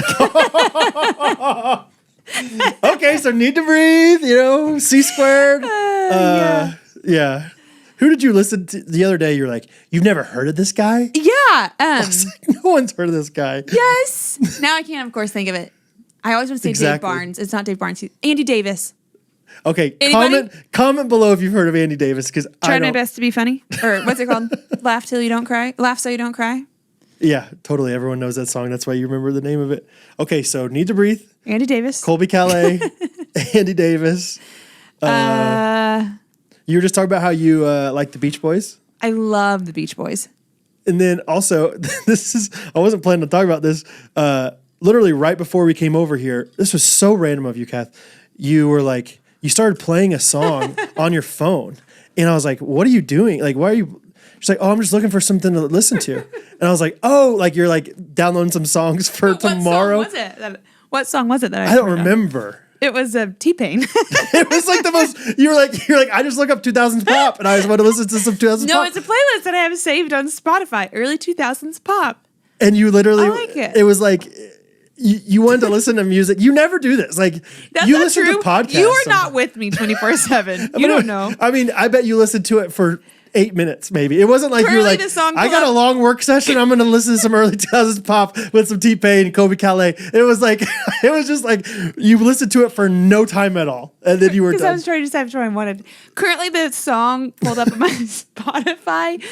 Okay, so Need to Breathe, C Squared. Yeah. Who did you listen to the other day? You're like, you've never heard of this guy? Yeah. No one's heard of this guy. Yes. Now I can't, of course, think of it. I always want to say Exactly. Dave Barnes. It's not Dave Barnes. Andy Davis. Okay, Anybody? comment below if you've heard of Andy Davis, because Try my best to be funny. Or what's it called? Laugh till you don't cry. Laugh so you don't cry. Yeah, totally. Everyone knows that song. That's why you remember the name of it. Okay, so Need to Breathe, Andy Davis. Colby Calais, Andy Davis. You were just talking about how you like the Beach Boys. I love the Beach Boys. And then also, I wasn't planning to talk about this. Literally right before we came over here, this was so random of you, Kath. You were like, you started playing a song on your phone. And I was like, what are you doing? Like, why are you? She's like, oh, I'm just looking for something to listen to. And I was like, oh, like you're like downloading some songs for tomorrow. What song was it that I don't remember. It was T-Pain. It was like the most. You're like. I just look up 2000s pop, and I just want to listen to some 2000s pop. No, it's a playlist that I have saved on Spotify. Early 2000s pop. And you literally, I like it. It was like you wanted to listen to music. You never do this. Like That's you not listen true. to podcasts. You are not with me 24/7. You don't know. I mean, I bet you listened to it for 8 minutes, maybe. It wasn't like you were like, the song I got a long work session. I'm going to listen to some early 2000s pop with some T-Pain and Colby Calais. It was like, it was just like you listened to it for no time at all, and then you were Because done. I was trying to decide which one I wanted. Currently, the song pulled up on my Spotify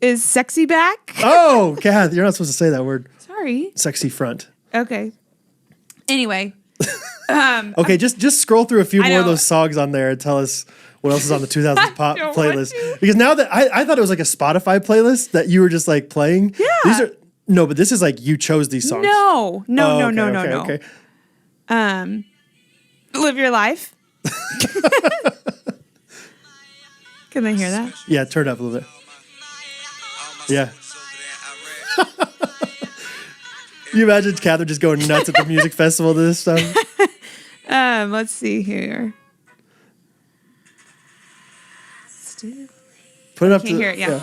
is "Sexy Back." Oh, Kath, you're not supposed to say that word. Sorry. Sexy front. Okay. Anyway. Okay, just scroll through a few I more of know. those songs on there and tell us what else is on the 2000s pop don't playlist. want to. Because now that I thought it was like a Spotify playlist that you were just like playing. Yeah. But this is like you chose these songs. No. Okay. Live your life. Can they hear that? Yeah, turn it up a little bit. Yeah. You imagine Kathryn just going nuts at the music festival to this stuff? Let's see here. Put it up Can't to hear it, yeah.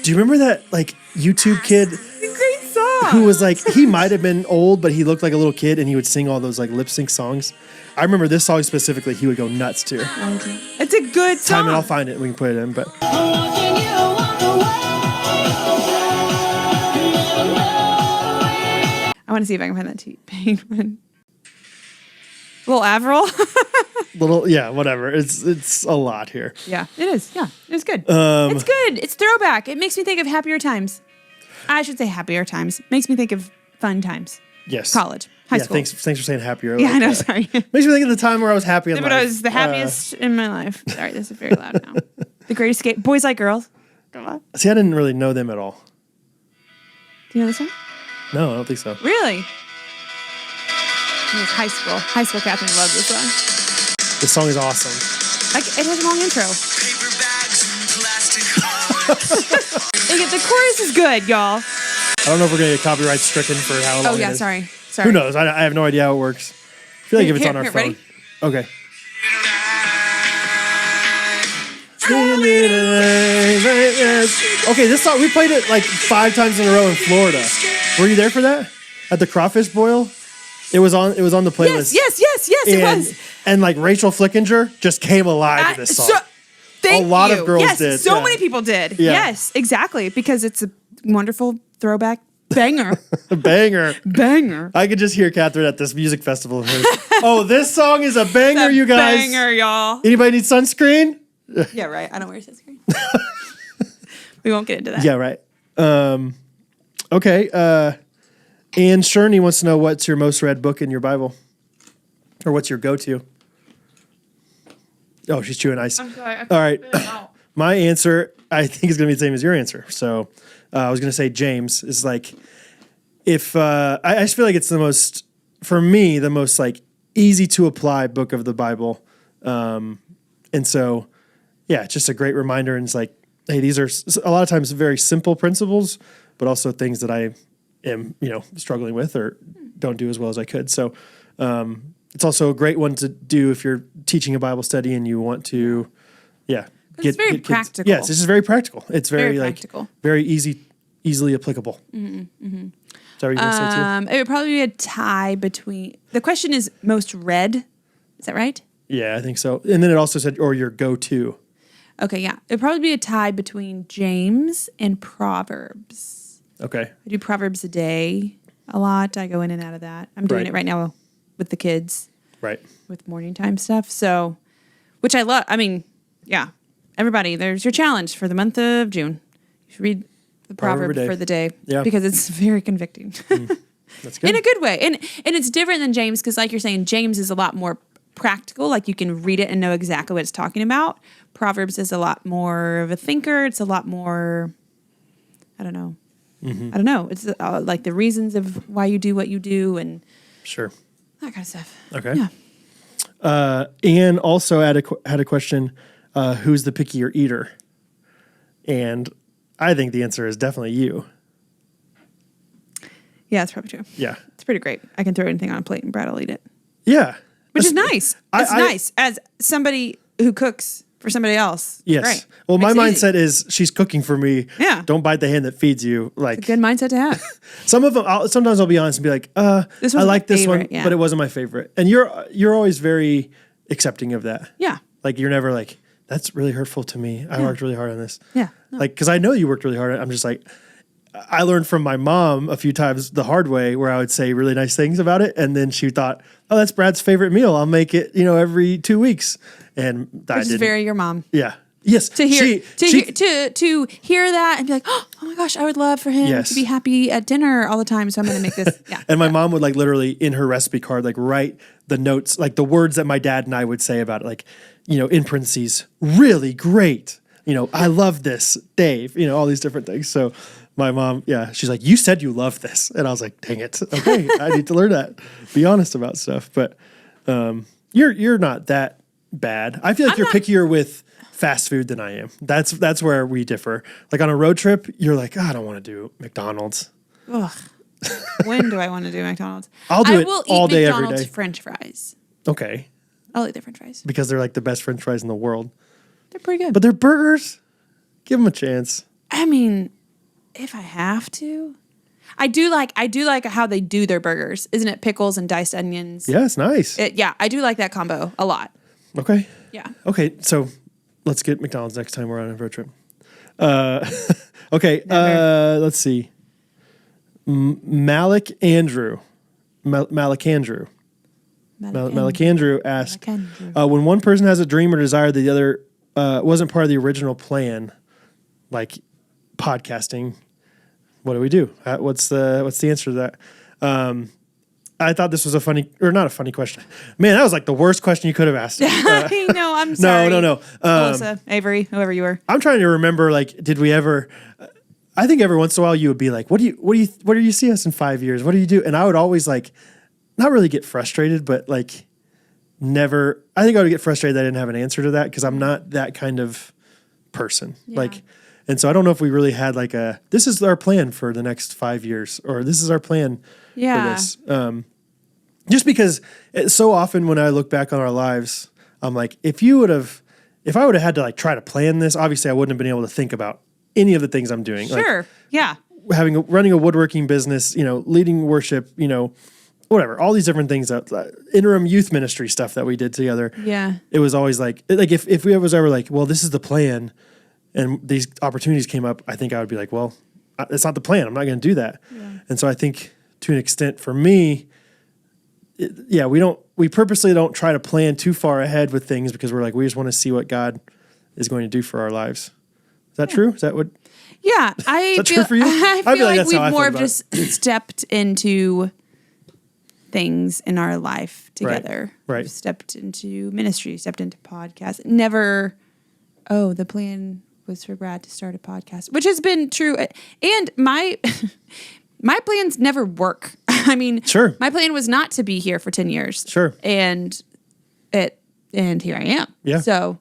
Do you remember that like YouTube kid Great song. who was like, he might have been old, but he looked like a little kid and he would sing all those like lip sync songs? I remember this song specifically, he would go nuts to. It's a good song. Time and I'll find it and we can put it in, but I want to see if I can find that T-Pain one. Little Avril. whatever. It's a lot here. Yeah, it is. Yeah, it's good. It's good. It's throwback. It makes me think of happier times. I should say happier times. Makes me think of fun times. Yes. College. High school. Thanks for saying happier. Yeah, I know. Sorry. Makes me think of the time where I was happy in life. But I was the happiest in my life. Sorry, this is very loud now. The Great Escape. Boys Like Girls. See, I didn't really know them at all. Do you know this one? No, I don't think so. Really? It was high school. High school Kathryn loved this song. This song is awesome. It has a long intro. The chorus is good, y'all. I don't know if we're going to get copyright stricken for how long Oh, yeah, it is. sorry. Who knows? I have no idea how it works. I feel like if it's on our phone. Ready? Okay. Okay, this song, we played it like 5 times in a row in Florida. Were you there for that? At the crawfish boil? It was on the playlist. Yes, it was. And like Rachel Flickinger just came alive to this song. Thank a lot you. of girls yes, did. So many people did. Yeah. Yes, exactly. Because it's a wonderful throwback banger. Banger. Banger. I could just hear Kathryn at this music festival of hers. Oh, this song is a banger, you guys. Banger, y'all. Anybody need sunscreen? Yeah, right. I don't wear sunscreen. We won't get into that. Yeah, right. Okay. Ann Sherney wants to know what's your most read book in your Bible? Or what's your go-to? Oh, she's chewing ice. I'm sorry. All right. My answer, I think, is going to be the same as your answer. So I was going to say James is like, if I just feel like it's the most, for me, the most like easy to apply book of the Bible. And so, yeah, it's just a great reminder. And it's like, hey, these are a lot of times very simple principles, but also things that I am, struggling with or don't do as well as I could. So it's also a great one to do if you're teaching a Bible study and you want to, it's very practical. Yes, it's just very practical. It's very practical. Very easily applicable. Mm-hmm, mm-hmm. Is that what you're going to say too? It would probably be a tie between, the question is most read. Is that right? Yeah, I think so. And then it also said, or your go-to. Okay, yeah. It'd probably be a tie between James and Proverbs. Okay. I do Proverbs a day a lot. I go in and out of that. I'm doing it right now with the kids. Right. With morning time stuff. So, which I love. I mean, yeah. Everybody, there's your challenge for the month of June. You should read the proverb for the day. Yeah. Because it's very convicting. That's good. In a good way. And it's different than James because like you're saying, James is a lot more practical. Like you can read it and know exactly what it's talking about. Proverbs is a lot more of a thinker. It's a lot more, I don't know. Mm-hmm. I don't know. It's like the reasons of why you do what you do and sure, that kind of stuff. Okay. Yeah. Anne also had a question. Who's the pickier eater? And I think the answer is definitely you. Yeah, that's probably true. Yeah. It's pretty great. I can throw anything on a plate and Brad will eat it. Yeah. Which is nice. It's nice as somebody who cooks for somebody else. Yes. Right. Well, my Makes it mindset is she's cooking for me. Yeah. Don't bite the hand that feeds you. Like It's a good mindset to have. some of them, sometimes I'll be honest and be like, I like this one, but it wasn't my favorite. And you're always very accepting of that. Yeah. Like you're never like, that's really hurtful to me. I worked really hard on this. Yeah. No. Like, because I know you worked really hard. I'm just like, I learned from my mom a few times the hard way where I would say really nice things about it. And then she thought, oh, that's Brad's favorite meal. I'll make it, every 2 weeks. And that Which is very your mom. Yeah. Yes. To hear that and be like, oh my gosh, I would love for him to be happy at dinner all the time. So I'm going to make this. Yeah. And my mom would like literally in her recipe card, like write the notes, like the words that my dad and I would say about it. Like, in parentheses, really great. I love this, Dave, all these different things. So my mom, she's like, you said you love this. And I was like, dang it. Okay. I need to learn that. Be honest about stuff. But you're not that bad. I feel like you're pickier with fast food than I am. That's where we differ. Like on a road trip, you're like, I don't want to do McDonald's. Ugh. When do I want to do McDonald's? I'll do it all day, McDonald's every day. French fries. Okay. I'll eat their French fries. Because they're like the best French fries in the world. They're pretty good. But they're burgers. Give them a chance. I mean, if I have to. I do like how they do their burgers. Isn't it pickles and diced onions? Yeah, it's nice. I do like that combo a lot. Okay. Yeah. Okay, so let's get McDonald's next time we're on a road trip. Okay, let's see. Malik Andrew asked, when one person has a dream or desire that the other wasn't part of the original plan, like podcasting, what do we do? What's the answer to that? I thought this was not a funny question. Man, that was like the worst question you could have asked. I know. I'm sorry. No. Melissa, Avery, whoever you were. I'm trying to remember. Like, did we ever? I think every once in a while you would be like, "What do you see us in 5 years? What do you do?" And I would always like, not really get frustrated, but like, never. I think I would get frustrated that I didn't have an answer to that because I'm not that kind of person. Yeah. Like, and so I don't know if we really had like this is our plan for the next 5 years, or this is our plan for this. Just because so often when I look back on our lives, I'm like, if I would have had to like try to plan this, obviously I wouldn't have been able to think about any of the things I'm doing. Sure. Like, yeah. Running a woodworking business, leading worship, whatever, all these different things, interim youth ministry stuff that we did together. Yeah. It was always like if we was ever like, well, this is the plan, and these opportunities came up, I think I would be like, well, it's not the plan. I'm not going to do that. Yeah. And so I think to an extent for me, we purposely don't try to plan too far ahead with things because we're like, we just want to see what God is going to do for our lives. Is that true? Is that what? Yeah. Is that true for you? I feel like that's how I we've more feel of about just stepped into things in our life together. Right. We've stepped into ministry, stepped into podcast. Never, the plan was for Brad to start a podcast, which has been true. And my plans never work. I mean, sure. My plan was not to be here for 10 years. Sure. And here I am. Yeah. So,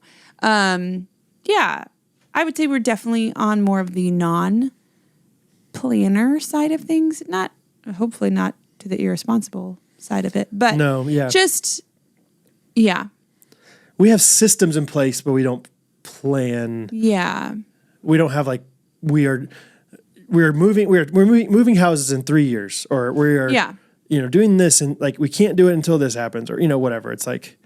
I would say we're definitely on more of the non-planner side of things. Hopefully not to the irresponsible side of it, but we have systems in place, but we don't plan. Yeah. We don't have like, we're moving houses in 3 years, or we are, doing this, and like, we can't do it until this happens, or, whatever. It's like,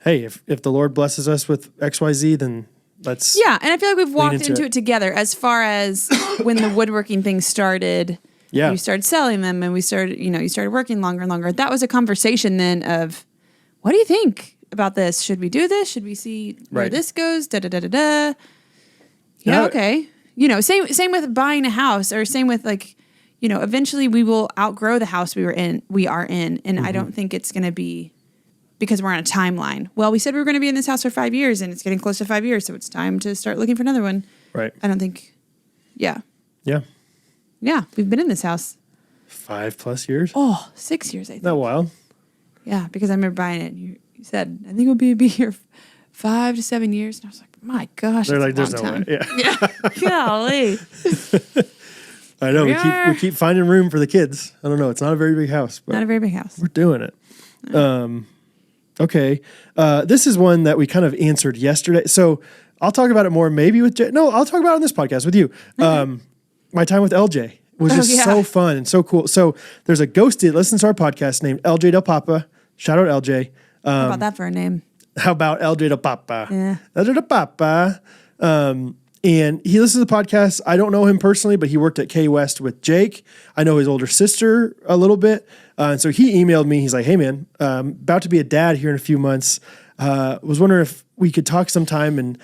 hey, if the Lord blesses us with XYZ, then let's. Yeah. And I feel like we've walked into it together as far as when the woodworking thing started. Yeah. You started selling them, and you started working longer and longer. That was a conversation then of, what do you think about this? Should we do this? Should we see where this goes? Da da da da da. Yeah. Okay. Same with buying a house, or same with like, eventually we will outgrow the house we are in. And I don't think it's going to be because we're on a timeline. Well, we said we were going to be in this house for 5 years, and it's getting close to 5 years. So it's time to start looking for another one. Right. I don't think. Yeah. Yeah. Yeah. We've been in this house 5+ years. Oh, 6 years, I think. Not wild. Yeah. Because I remember buying it. And you said, I think we'll be here 5 to 7 years. And I was like, my gosh. They're like, there's no way. Yeah. Golly. I know. We keep finding room for the kids. I don't know. It's not a very big house, but not a very big house. We're doing it. Okay. This is one that we kind of answered yesterday. So I'll talk about it more maybe with Jay. No, I'll talk about it on this podcast with you. My time with LJ was just so fun and so cool. So there's a ghostie that listens to our podcast named LJ Del Papa. Shout out LJ. How about that for a name? How about LJ Del Papa? Yeah. LJ Del Papa. And he listens to the podcast. I don't know him personally, but he worked at K West with Jake. I know his older sister a little bit. And so he emailed me. He's like, hey, man, about to be a dad here in a few months. Was wondering if we could talk sometime, and,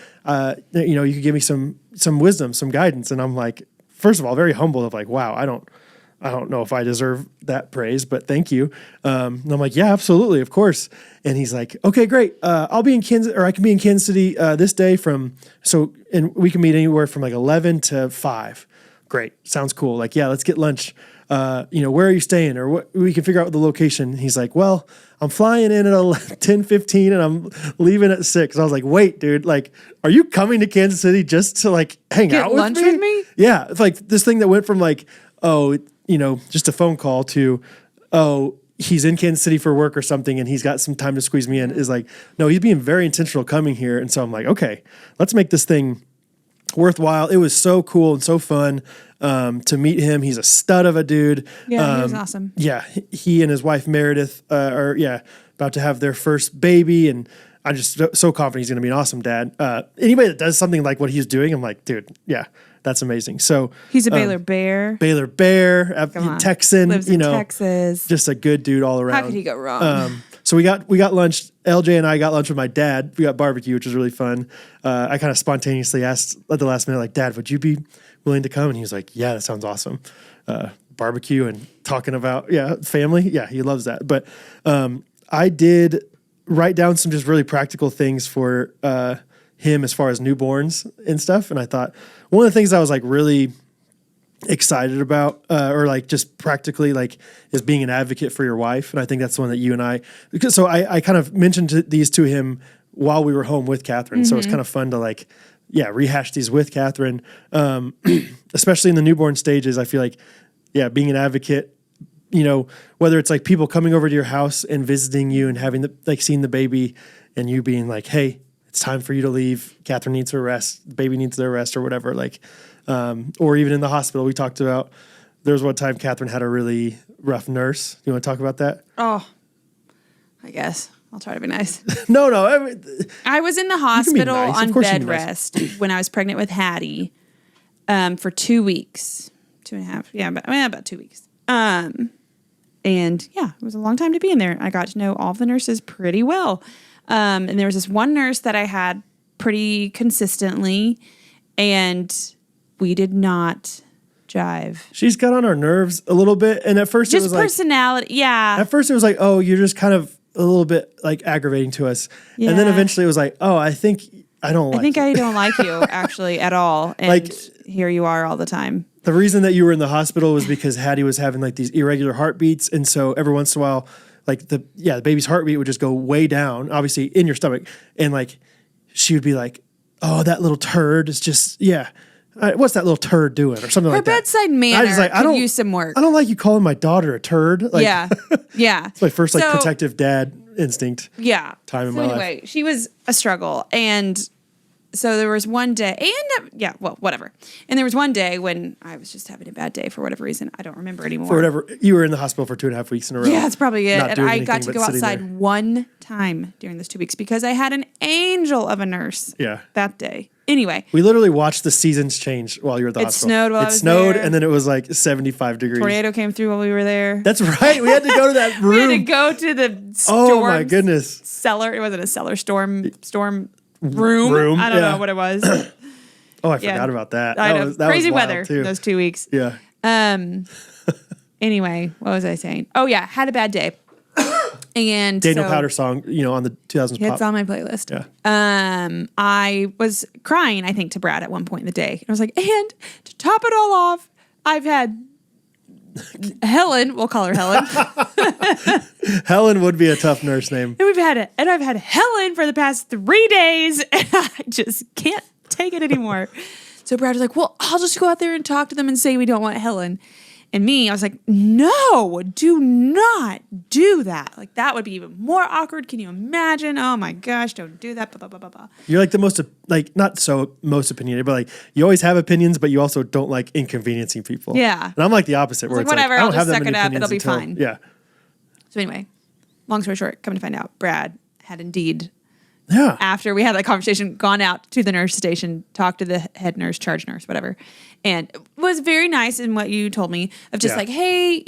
you could give me some wisdom, some guidance. And I'm like, first of all, very humble of like, wow, I don't know if I deserve that praise, but thank you. And I'm like, yeah, absolutely. Of course. And he's like, okay, great. I'll be in Kansas, or I can be in Kansas City this day and we can meet anywhere from like 11 to 5. Great. Sounds cool. Like, yeah, let's get lunch. Where are you staying, or what? We can figure out the location. He's like, well, I'm flying in at 10:15 and I'm leaving at 6. I was like, wait, dude, like, are you coming to Kansas City just to like hang out with me? With me? Yeah. It's like this thing that went from like, just a phone call to, he's in Kansas City for work or something and he's got some time to squeeze me in, is like, no, he's being very intentional coming here. And so I'm like, okay, let's make this thing worthwhile. It was so cool and so fun to meet him. He's a stud of a dude. Yeah, he was awesome. Yeah, he and his wife Meredith are about to have their first baby, and I'm just so confident he's going to be an awesome dad. Anybody that does something like what he's doing, I'm like, dude, yeah, that's amazing. So he's a Baylor Bear. Texan, lives in Texas. Just a good dude all around. How could he go wrong? So we got lunch. LJ and I got lunch with my dad. We got barbecue, which was really fun. I kind of spontaneously asked at the last minute, like, Dad, would you be willing to come? And he was like, yeah, that sounds awesome. Barbecue and talking about family. Yeah, he loves that. But I did write down some just really practical things for him as far as newborns and stuff. And I thought one of the things I was like really excited about or like just practically like is being an advocate for your wife. And I think that's the one that you and I kind of mentioned these to him while we were home with Kathryn. So it's kind of fun to like rehash these with Kathryn, especially in the newborn stages. I feel like being an advocate, whether it's like people coming over to your house and visiting you and having seeing the baby and you being like, hey, it's time for you to leave. Kathryn needs her rest. The baby needs their rest or whatever. Like, or even in the hospital, we talked about, there was one time Kathryn had a really rough nurse. You want to talk about that? Oh, I guess I'll try to be nice. No. I was in the hospital nice. on bed Nice. rest when I was pregnant with Hattie for 2 weeks, 2.5. Yeah, about 2 weeks. And it was a long time to be in there. I got to know all of the nurses pretty well. And there was this one nurse that I had pretty consistently, and we did not jive. She's got on our nerves a little bit. And at first Just it was personality. Yeah. At first it was like, oh, you're just kind of a little bit like aggravating to us. Yeah. And then eventually it was like, oh, I think I don't like you. I don't like you actually at all. And Like- here you are all the time. The reason that you were in the hospital was because Hattie was having like these irregular heartbeats. And so every once in a while, like the baby's heartbeat would just go way down, obviously in your stomach. And like, she would be like, oh, that little turd is just, what's that little turd doing or something Her like that. bedside manner I could use some work. I don't like you calling my daughter a turd. Like, Yeah. It's my first like So- protective dad instinct. Yeah. Time in so my life. anyway, she was a struggle. And so there was one day, whatever. And there was one day when I was just having a bad day for whatever reason. I don't remember anymore. For whatever, you were in the hospital for 2.5 weeks in a row. Yeah, that's probably it. Not And doing I got anything to but go sitting outside there. one time during those 2 weeks because I had an angel of a nurse that day. Anyway, We literally watched the seasons change while you were at the hospital. snowed while I It was snowed, there. and then it was like 75 degrees. tornado came through while we were there. That's right. We had to go to that room. We had to go to the storm Oh my goodness. cellar. It wasn't a cellar, storm room. I don't know what it was. Oh, I forgot about that. I know. That Crazy was wild, weather too. those 2 weeks. Yeah. Anyway, what was I saying? Oh yeah, had a bad day. And Daniel so, Powder song, on the 2000s it's pop. on my playlist. Yeah. I was crying, I think, to Brad at one point in the day. And I was like, and to top it all off, I've had Helen, we'll call her Helen. Helen would be a tough nurse name. And I've had Helen for the past 3 days, and I just can't take it anymore. So Brad was like, well, I'll just go out there and talk to them and say we don't want Helen. And me, I was like, no, do not do that. Like, that would be even more awkward. Can you imagine? Oh my gosh, don't do that. Blah, blah, blah, blah, blah. You're like the most, like, not so most opinionated, but like, you always have opinions, but you also don't like inconveniencing people. Yeah. And I'm like the opposite, where Like, it's whatever, like, I I'll don't have just that suck many it up. opinions It'll be until- fine. Yeah. So anyway, long story short, coming to find out, Brad had indeed, Yeah. after we had that conversation, gone out to the nurse station, talked to the head nurse, charge nurse, whatever. And it was very nice in what you told me of just Yeah. like, hey,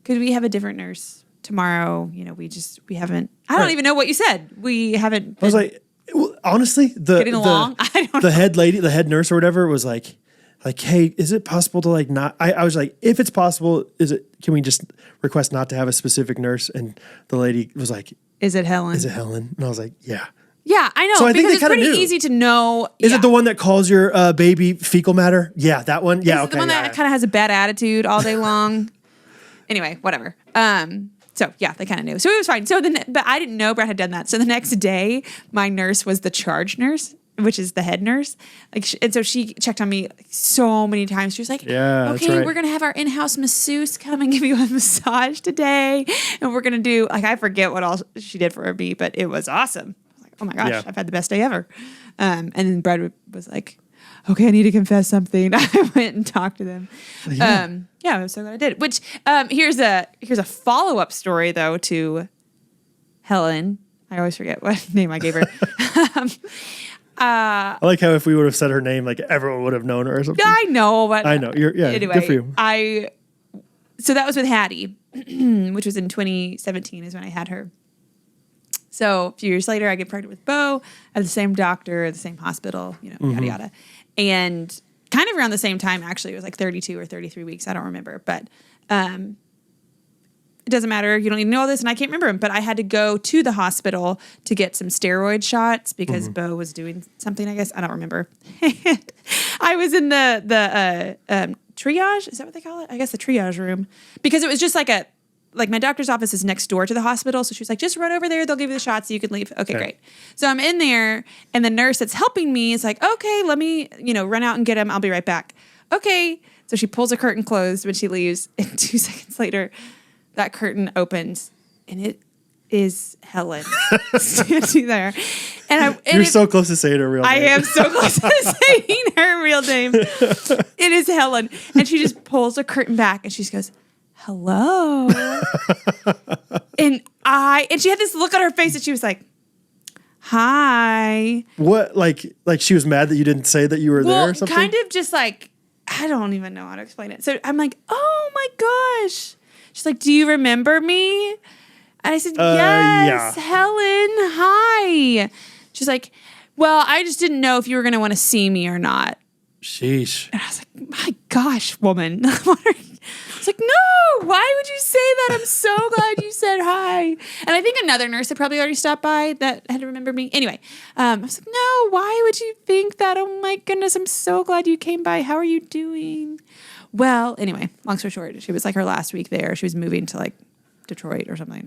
could we have a different nurse tomorrow? We haven't, I don't Right. even know what you said. We haven't. I was like, well, honestly, Getting along? I don't the head lady, the head nurse or whatever was like, hey, is it possible to like not? I was like, if it's possible, can we just request not to have a specific nurse? And the lady was like, is it Helen? is it Helen? And I was like, yeah. Yeah, I know. So I think because they it's kinda pretty knew. easy to know. Is it the one that calls your baby fecal matter? Yeah, that one. Yeah, Is it okay. the one that kind of has a bad attitude all day long? Anyway, whatever. So yeah, they kind of knew. So it was fine. But I didn't know Brad had done that. So the next day, my nurse was the charge nurse, which is the head nurse. And so she checked on me so many times. She was like, Yeah, that's okay, right. we're going to have our in-house masseuse come and give you a massage today. And we're going to do, I forget what all she did for me, but it was awesome. I was like, oh my gosh, Yeah. I've had the best day ever. And then Brad was like, okay, I need to confess something. I went and talked to them. Yeah. I was so glad I did. Which here's a follow-up story though to Helen. I always forget what name I gave her. I like how if we would have said her name, like everyone would have known her or something. I know, but I know. anyway, Good for you. So that was with Hattie, which was in 2017 is when I had her. So a few years later, I get pregnant with Bo at the same doctor, at the same hospital, yada, yada. And kind of around the same time, actually, it was like 32 or 33 weeks. I don't remember. But It doesn't matter. You don't need to know all this. And I can't remember him, but I had to go to the hospital to get some steroid shots because Bo was doing something, I guess. I don't remember. I was in the triage. Is that what they call it? I guess the triage room, because it was just like my doctor's office is next door to the hospital. So she was like, just run over there. They'll give you the shots so you can leave. Okay, great. So I'm in there and the nurse that's helping me is like, okay, let me, run out and get him. I'll be right back. Okay. So she pulls a curtain closed when she leaves, and 2 seconds later, that curtain opens, and it is Helen standing there. You're so close to saying her real name. I am so close to saying her real name. It is Helen. And she just pulls the curtain back, and she just goes, hello. and she had this look on her face, and she was like, hi. What, like she was mad that you didn't say that you were there or something? Kind of just like, I don't even know how to explain it. So I'm like, oh my gosh. She's like, do you remember me? And I said, yes, yeah. Helen, hi. She's like, well, I just didn't know if you were going to want to see me or not. Sheesh. And I was like, my gosh, woman. I was like, no, why would you say that? I'm so glad you said hi. And I think another nurse had probably already stopped by that had to remember me. Anyway, I was like, no, why would you think that? Oh my goodness, I'm so glad you came by. How are you doing? Well, anyway, long story short, she was like her last week there. She was moving to like Detroit or something.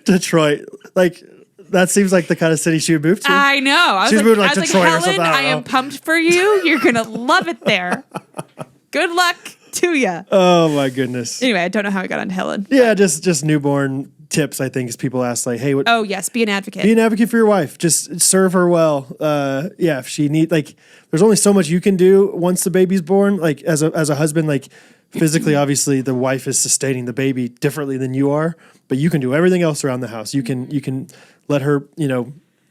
Detroit. Like, that seems like the kind of city she would move to. I know. I was moving like, to Detroit or Helen, something. I am pumped for you. You're going to love it there. Good luck to you. Oh, my goodness. Anyway, I don't know how I got on Helen. Yeah, just newborn tips, I think, as people ask, like, hey, what? Oh, yes. Be an advocate. Be an advocate for your wife. Just serve her well. If she there's only so much you can do once the baby's born. Like, as a husband, like, physically, obviously, the wife is sustaining the baby differently than you are, but you can do everything else around the house. You can let her,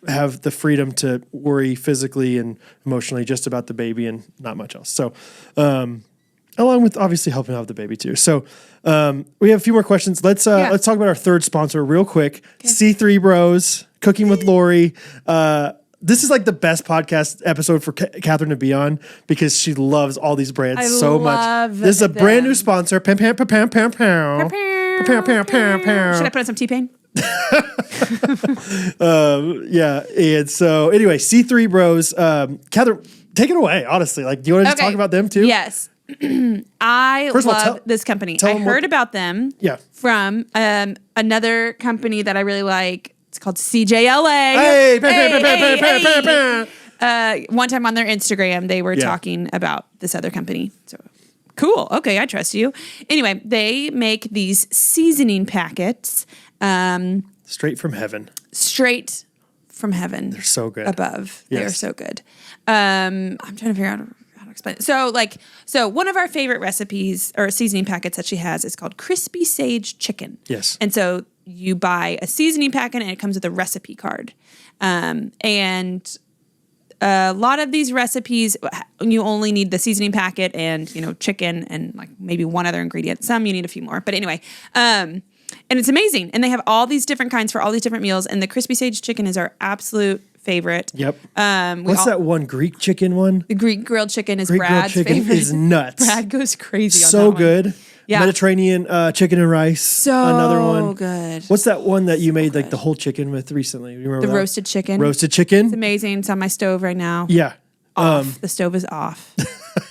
have the freedom to worry physically and emotionally just about the baby and not much else. So, along with obviously helping out with the baby too. So, we have a few more questions. Let's talk about our third sponsor real quick. Okay. C3 Bros, Cooking with Lori. This is like the best podcast episode for Kathryn to be on because she loves all these brands so much. This is a brand new sponsor. Pam, pam, pam, pam, pam, pam. Pam, pam, pam, pam. Should I put on some T-Pain? Yeah. And so anyway, C3 Bros. Kathryn, take it away, honestly. Like, do you want to just talk about them too? Yes. I love this company. I heard about them from another company that I really like. It's called CJLA. One time on their Instagram, they were talking about this other company. So cool. Okay, I trust you. Anyway, they make these seasoning packets. Straight from heaven. Straight from heaven. They're so good. Above. Yes. They are so good. I'm trying to figure out how to explain it. So one of our favorite recipes or seasoning packets that she has is called Crispy Sage Chicken. Yes. And so you buy a seasoning packet and it comes with a recipe card. And a lot of these recipes, you only need the seasoning packet and, chicken and like maybe one other ingredient. Some you need a few more. But anyway, and it's amazing. And they have all these different kinds for all these different meals. And the Crispy Sage Chicken is our absolute favorite. Yep. What's that one Greek chicken one? The Greek grilled chicken is Grilled Brad's chicken favorite. is nuts. Brad goes crazy on so that good. one. Yeah. Mediterranean chicken and rice. So another one. Good. What's that one that you made like the whole chicken with recently? You remember the that? roasted chicken. Roasted chicken. It's amazing. It's on my stove right now. Yeah. Off. The stove is off.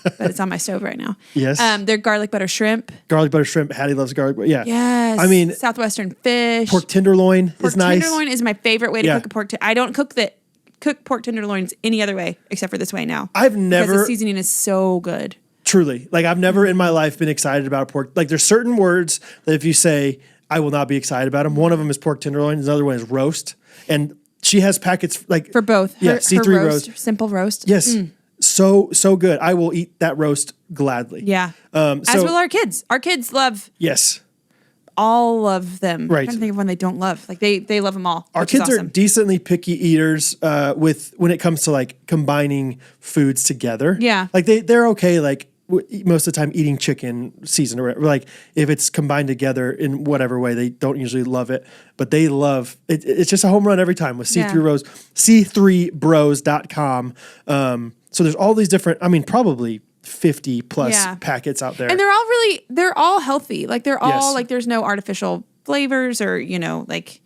But it's on my stove right now. Yes. They're garlic butter shrimp. Garlic butter shrimp. Hattie loves garlic butter. Yeah. Yes. I mean, Southwestern fish. pork tenderloin is nice. Pork tenderloin is my favorite way to cook a pork. I don't cook pork tenderloins any other way except for this way now. I've never. Because the seasoning is so good. Truly. Like, I've never in my life been excited about pork. Like, there's certain words that if you say, I will not be excited about them. One of them is pork tenderloin. Another one is roast. And she has packets like. For both. C3 her roast. Simple roast. Yes. So good. I will eat that roast gladly. Yeah. As will our kids. Our kids love. Yes. All of them. Right. I'm trying to think of one they don't love. Like they love them all. Our kids are decently picky eaters when it comes to like combining foods together. Yeah. Like they're okay like most of the time eating chicken seasoned or like if it's combined together in whatever way, they don't usually love it, but they love it. It's just a home run every time with C3 Bros, C3bros.com. So there's all these different, probably 50 plus Yeah. packets out there. And they're all healthy. Like they're all Yes. like there's no artificial flavors or, like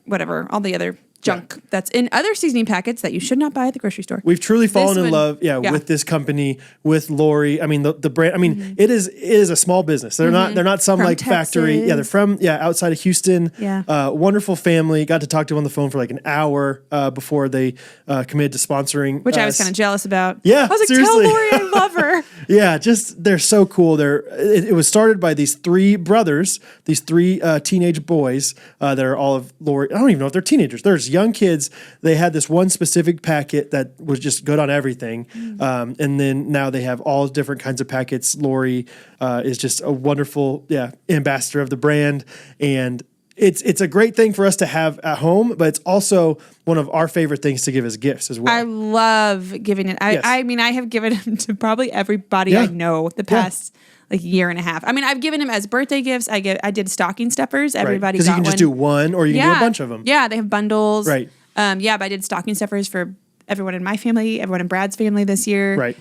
whatever, all the other junk that's in other seasoning packets that you should not buy at the grocery store. We've truly fallen in one- love, with this company, with Lori. I mean, the brand. I mean, it is a small business. They're not some From like factory. Texas. Yeah, they're from outside of Houston. Yeah. Wonderful family. Got to talk to them on the phone for like an hour before they committed to sponsoring. Which I was us. kind of jealous about. Yeah, I was like, seriously. tell Lori I love her. Yeah, just they're so cool. It was started by these three brothers, these three teenage boys that are all of Lori. I don't even know if they're teenagers. They're just young kids. They had this one specific packet that was just good on everything, and then now they have all different kinds of packets. Lori is just a wonderful ambassador of the brand, and it's a great thing for us to have at home, but it's also one of our favorite things to give as gifts as well. I love giving it. Yes. I mean, I have given him to probably everybody I know the past like year and a half. I mean, I've given him as birthday gifts. I did stocking stuffers. Everybody got because you can just do one, or you can do a bunch of them. Yeah, they have bundles. Right. But I did stocking stuffers for everyone in my family, everyone in Brad's family this year. Right.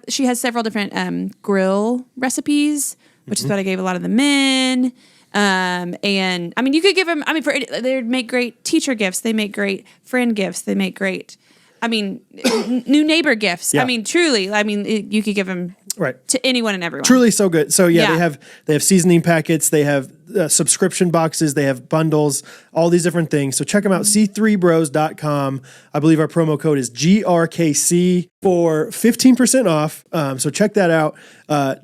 She has several different grill recipes, which is what I gave a lot of the men. And I mean, you could give them, they make great teacher gifts. They make great friend gifts. They make great, new neighbor gifts. Yeah. I mean, truly, you could give them to anyone and everyone. Truly so good. So Yeah. they have seasoning packets, they have subscription boxes, they have bundles, all these different things. So check them out, c3bros.com. I believe our promo code is GRKC for 15% off. So check that out.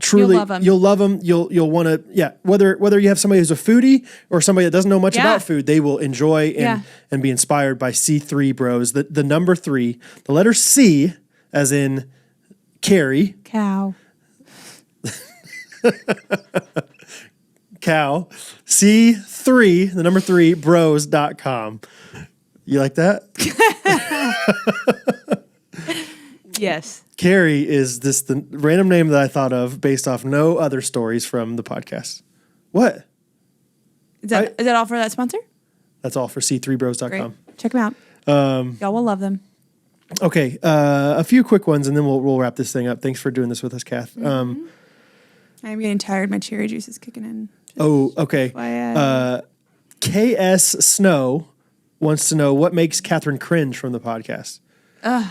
Truly, you'll love them. You'll want to, whether you have somebody who's a foodie or somebody that doesn't know much about food, they will enjoy and be inspired by C3 Bros. The number 3, the letter C, as in Carrie. Cow. Cow, C3, the number 3, bros.com. You like that? Yes. Carrie is the random name that I thought of based off no other stories from the podcast. What? Is that all for that sponsor? That's all for C3bros.com. Great. Check them out. Y'all will love them. Okay, a few quick ones, and then we'll wrap this thing up. Thanks for doing this with us, Kath. I'm getting tired. My cherry juice is kicking in. Okay. KS Snow wants to know what makes Kathryn cringe from the podcast. Are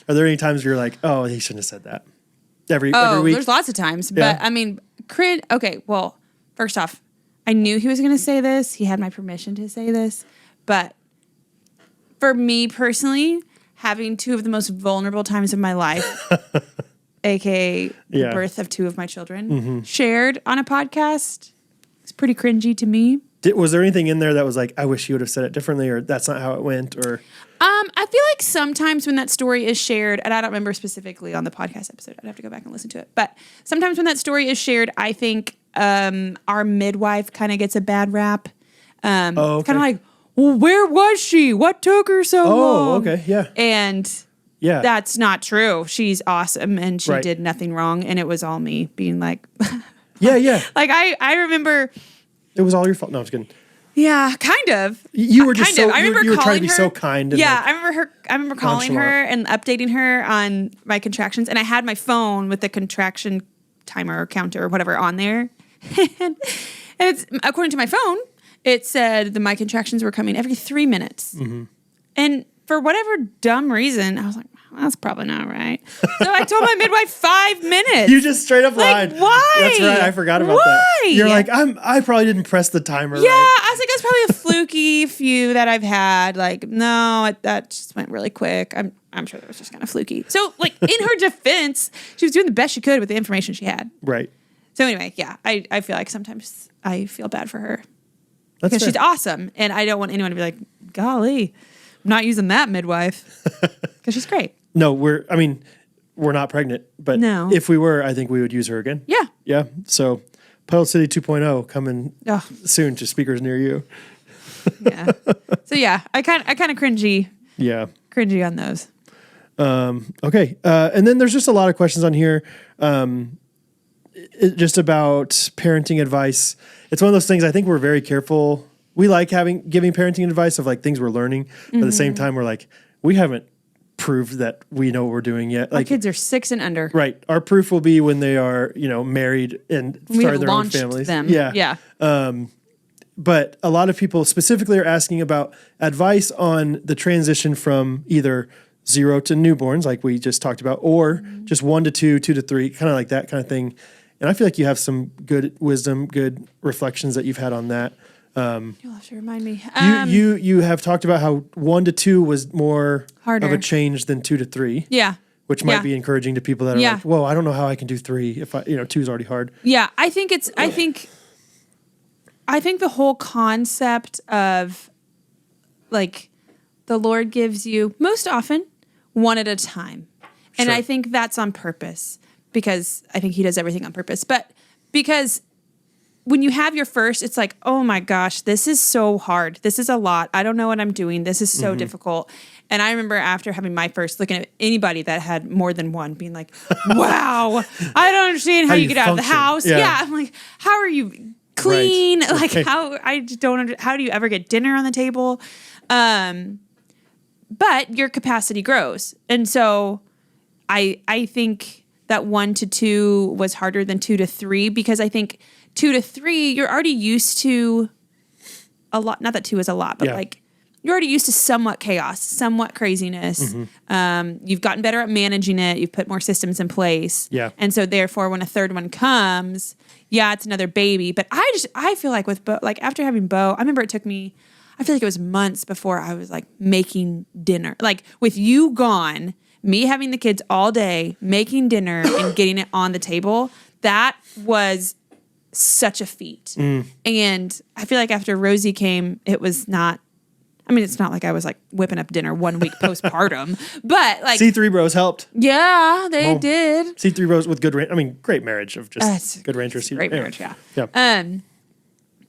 there any times where you're like, oh, he shouldn't have said that? Every week? There's lots of times. Yeah. But I mean, cringe. Okay, well, first off, I knew he was going to say this. He had my permission to say this. But for me personally, having two of the most vulnerable times of my life, aka the birth of two of my children, shared on a podcast, it's pretty cringy to me. Was there anything in there that was like, I wish you would have said it differently, or that's not how it went, or? I feel like sometimes when that story is shared, and I don't remember specifically on the podcast episode, I'd have to go back and listen to it. But sometimes when that story is shared, I think our midwife kind of gets a bad rap. Kind of like, well, where was she? What took her so long? Oh, okay, yeah. And that's not true. She's awesome, and she did nothing wrong, and it was all me being like, yeah. Like I remember. It was all your fault. No, I was kidding. Yeah, kind of. You were just I remember you were trying to be her, so kind. And I remember calling her and updating her on my contractions, and I had my phone with the contraction timer or counter or whatever on there. and it's according to my phone, it said my contractions were coming every 3 minutes. Mm-hmm. And for whatever dumb reason, I was like, well, that's probably not right. So I told my midwife 5 minutes. You just straight up lied. Why? That's right. I forgot about that. You're like, I probably didn't press the timer right. I was like, that's probably a fluky few that I've had. Like, no, that just went really quick. I'm sure that was just kind of fluky. So, like, in her defense, she was doing the best she could with the information she had. Right. So anyway, I feel like sometimes I feel bad for her. That's because fair. she's awesome. And I don't want anyone to be like, golly, I'm not using that midwife. Because she's great. No, we're not pregnant, but if we were, I think we would use her again. Yeah. Yeah. So Puddle City 2.0 coming soon to speakers near you. Yeah. So yeah, I kind of cringy. Yeah. Cringy on those. Okay. And then there's just a lot of questions on here. Just about parenting advice. It's one of those things I think we're very careful. We like giving parenting advice of like things we're learning, but at the same time we're like, we haven't prove that we know what we're doing yet. Our kids are 6 and under. Right. Our proof will be when they are, married and start their own families. Them. Yeah. Yeah. But a lot of people specifically are asking about advice on the transition from either 0 to newborns, like we just talked about, or just 1 to 2, 2 to 3, kind of like that kind of thing. And I feel like you have some good wisdom, good reflections that you've had on that. You'll have to remind me. You have talked about how 1 to 2 was more harder of a change than 2 to 3. Yeah. Which might be encouraging to people that are like, whoa, I don't know how I can do 3 if 2 is already hard. Yeah. I think the whole concept of like the Lord gives you most often 1 at a time. And Sure. I think that's on purpose because I think he does everything on purpose. But because when you have your first, it's like, oh my gosh, this is so hard. This is a lot. I don't know what I'm doing. This is so difficult. And I remember after having my first, looking at anybody that had more than one, being like, wow, I don't understand how you get out of the house. Yeah. I'm like, how are you clean? Right. Like Right. how do you ever get dinner on the table? But your capacity grows. And so I think that 1 to 2 was harder than 2 to 3 because I think 2 to 3, you're already used to a lot. Not that 2 is a lot, but like you're already used to somewhat chaos, somewhat craziness. You've gotten better at managing it. You've put more systems in place. Yeah. And so therefore, when a third one comes, it's another baby. But I feel like with Bo, like after having Bo, I remember it took me, I feel like it was months before I was like making dinner. Like with you gone, me having the kids all day, making dinner and getting it on the table, that was such a feat. And I feel like after Rosie came, it was not, I mean, it's not like I was like whipping up dinner 1 week postpartum, but like C3 Bros helped. Yeah, they did. C3 Bros with good great marriage of just good ranchers. Great marriage, yeah. Yeah.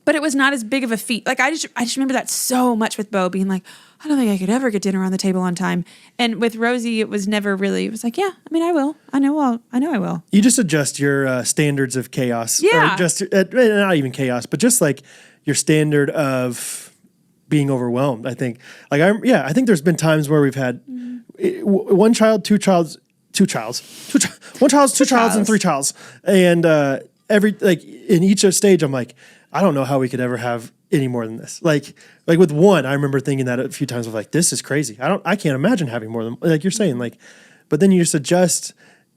But it was not as big of a feat. Like I just remember that so much with Bo being like, I don't think I could ever get dinner on the table on time. And with Rosie, it was never really. It was like, I mean, I will. I know I will. You just adjust your standards of chaos. Yeah. Or just not even chaos, but just like your standard of being overwhelmed. I think. I think there's been times where we've had one child, two childs, one child, two childs, and 3 childs, and every in each stage, I'm like, I don't know how we could ever have any more than this. Like with 1, I remember thinking that a few times of like, this is crazy. I can't imagine having more than, like you're saying, but then you just adjust.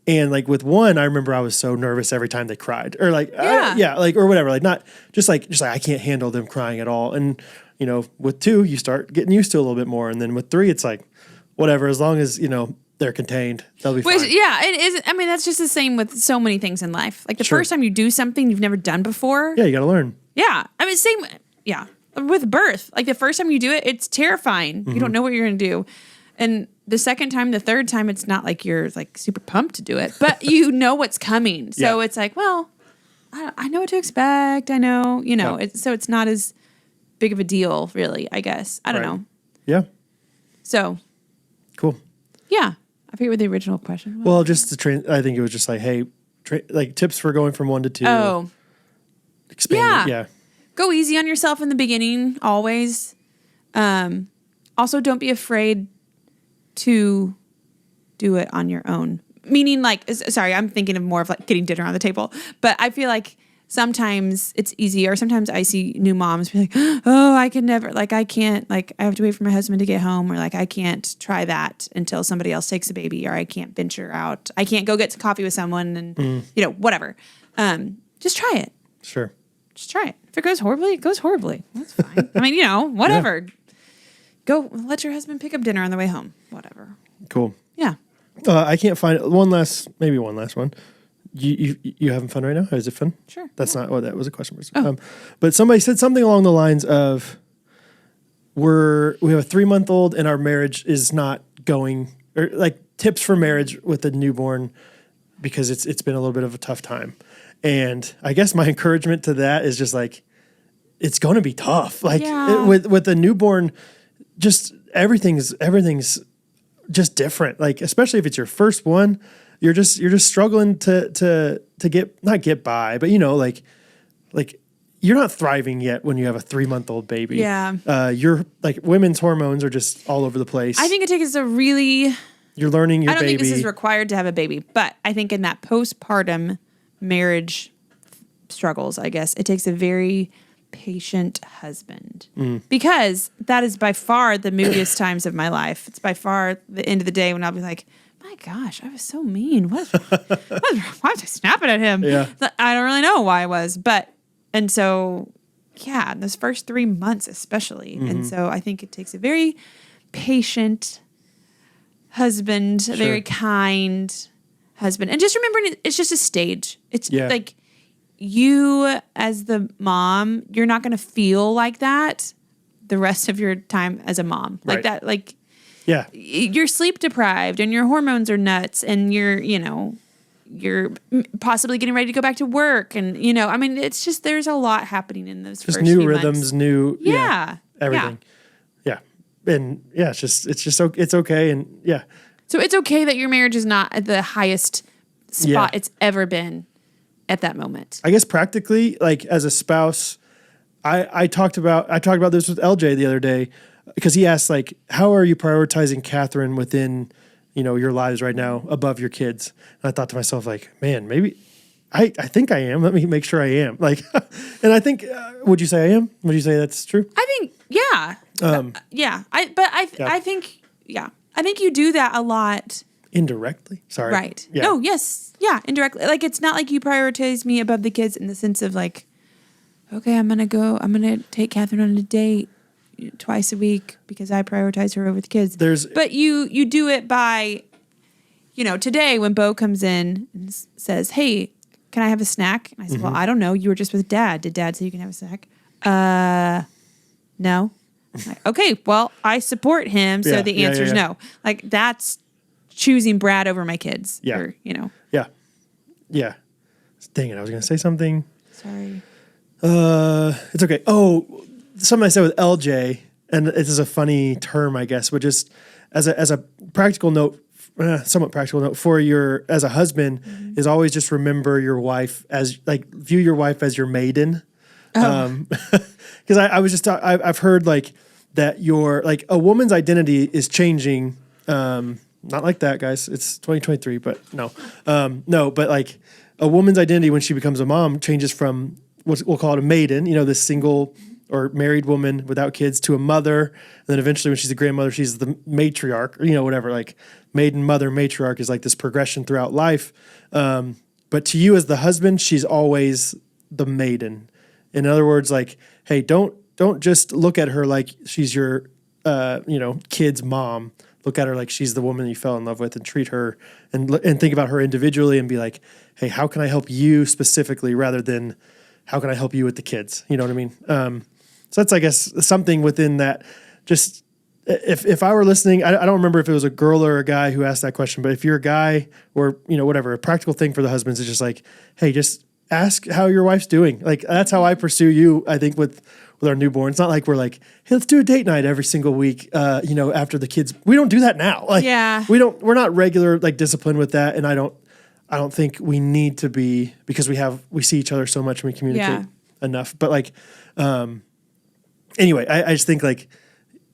And like with 1, I remember I was so nervous every time they cried or or whatever. Like not just like I can't handle them crying at all. And with 2, you start getting used to it a little bit more. And then with 3, it's like, whatever, as long as, they're contained, they'll be fine. Yeah, it is. I mean, that's just the same with so many things in life. Like the first time you do something you've never done before. Yeah, you got to learn. Yeah. I mean, same. Yeah. With birth, like the first time you do it, it's terrifying. You don't know what you're going to do. And the second time, the third time, it's not like you're like super pumped to do it, but you know what's coming. So it's like, well, I know what to expect. I know, so it's not as big of a deal, really, I guess. I don't know. Yeah. So. Cool. Yeah. I forget what the original question was. Well, just I think it was just like, hey, like tips for going from 1 to 2. Oh. Expand it. Yeah. Go easy on yourself in the beginning, always. Also, don't be afraid to do it on your own. Meaning, like, sorry, I'm thinking of more of like getting dinner on the table. But I feel like sometimes it's easy, or sometimes I see new moms be like, oh, I can never, like, I can't, like, I have to wait for my husband to get home, or like, I can't try that until somebody else takes a baby, or I can't venture out. I can't go get some coffee with someone and, whatever. Just try it. Sure. Just try it. If it goes horribly, it goes horribly. That's fine. I mean, whatever. Yeah. Go let your husband pick up dinner on the way home. Whatever. Cool. Yeah. I can't find one last one. You having fun right now? Is it fun? Sure. That's not what that was a question. But somebody said something along the lines of, we have a 3-month-old and our marriage is not going, or like tips for marriage with a newborn because it's been a little bit of a tough time. And I guess my encouragement to that is just like, it's going to be tough. Like with a newborn, just everything's just different. Like, especially if it's your first one, you're just struggling to not get by, but like you're not thriving yet when you have a 3-month-old baby. Yeah. You're like, women's hormones are just all over the place. I think it takes a really You're learning your I don't baby. think this is required to have a baby, but I think in that postpartum marriage struggles, I guess, it takes a very patient husband because that is by far the moodiest times of my life. It's by far the end of the day when I'll be like, my gosh, I was so mean. Why was I snapping at him? Yeah. I don't really know why I was, and so, yeah, those first 3 months especially. And so I think it takes a very patient husband, a very kind husband. And just remembering it's just a stage. It's like you as the mom, you're not going to feel like that the rest of your time as a mom. Like that, like, you're sleep deprived and your hormones are nuts and you're possibly getting ready to go back to work. And, I mean, it's just, there's a lot happening in those just first new few rhythms, months. everything. Yeah. And it's okay. And So it's okay that your marriage is not at the highest spot it's ever been at that moment. I guess practically, like as a spouse, I talked about this with LJ the other day because he asked like, how are you prioritizing Kathryn within, your lives right now above your kids? And I thought to myself like, man, maybe I think I am. Let me make sure I am. Like, and I think, would you say I am? Would you say that's true? I think, yeah. I think you do that a lot. Indirectly? Sorry. Right. Yeah. No, yes. Yeah, indirectly. Like, it's not like you prioritize me above the kids in the sense of like, okay, I'm going to take Kathryn on a date twice a week because I prioritize her over the kids. But you do it by, today when Bo comes in and says, hey, can I have a snack? And I said, well, I don't know. You were just with Dad. Did Dad say you can have a snack? No. I'm like, okay, well, I support him, so the answer is no. Like, that's choosing Brad over my kids. Yeah. Or, Yeah. Yeah. Dang it, I was going to say something. Sorry. It's okay. Oh, something I said with LJ, and this is a funny term, I guess, but just as a practical note, somewhat practical note for as a husband, is always just remember your wife view your wife as your maiden. Because I was just I've heard like that a woman's identity is changing. Not like that, guys. It's 2023, but no, but like a woman's identity when she becomes a mom changes from we'll call it a maiden, this single or married woman without kids, to a mother, and then eventually when she's a grandmother, she's the matriarch, or whatever. Like maiden, mother, matriarch is like this progression throughout life. But to you as the husband, she's always the maiden. In other words, like, hey, don't just look at her like she's your kid's mom. Look at her like she's the woman you fell in love with, and treat her and think about her individually and be like, hey, how can I help you specifically rather than how can I help you with the kids? You know what I mean? So that's, I guess, something within that. Just if I were listening, I don't remember if it was a girl or a guy who asked that question, but if you're a guy or, whatever, a practical thing for the husbands is just like, hey, just ask how your wife's doing. Like, that's how I pursue you, I think, with our newborn. It's not like we're like, hey, let's do a date night every single week, after the kids. We don't do that now. Like, we're not regular, like, disciplined with that. And I don't think we need to be, because we see each other so much and we communicate enough. But like, anyway, I just think like,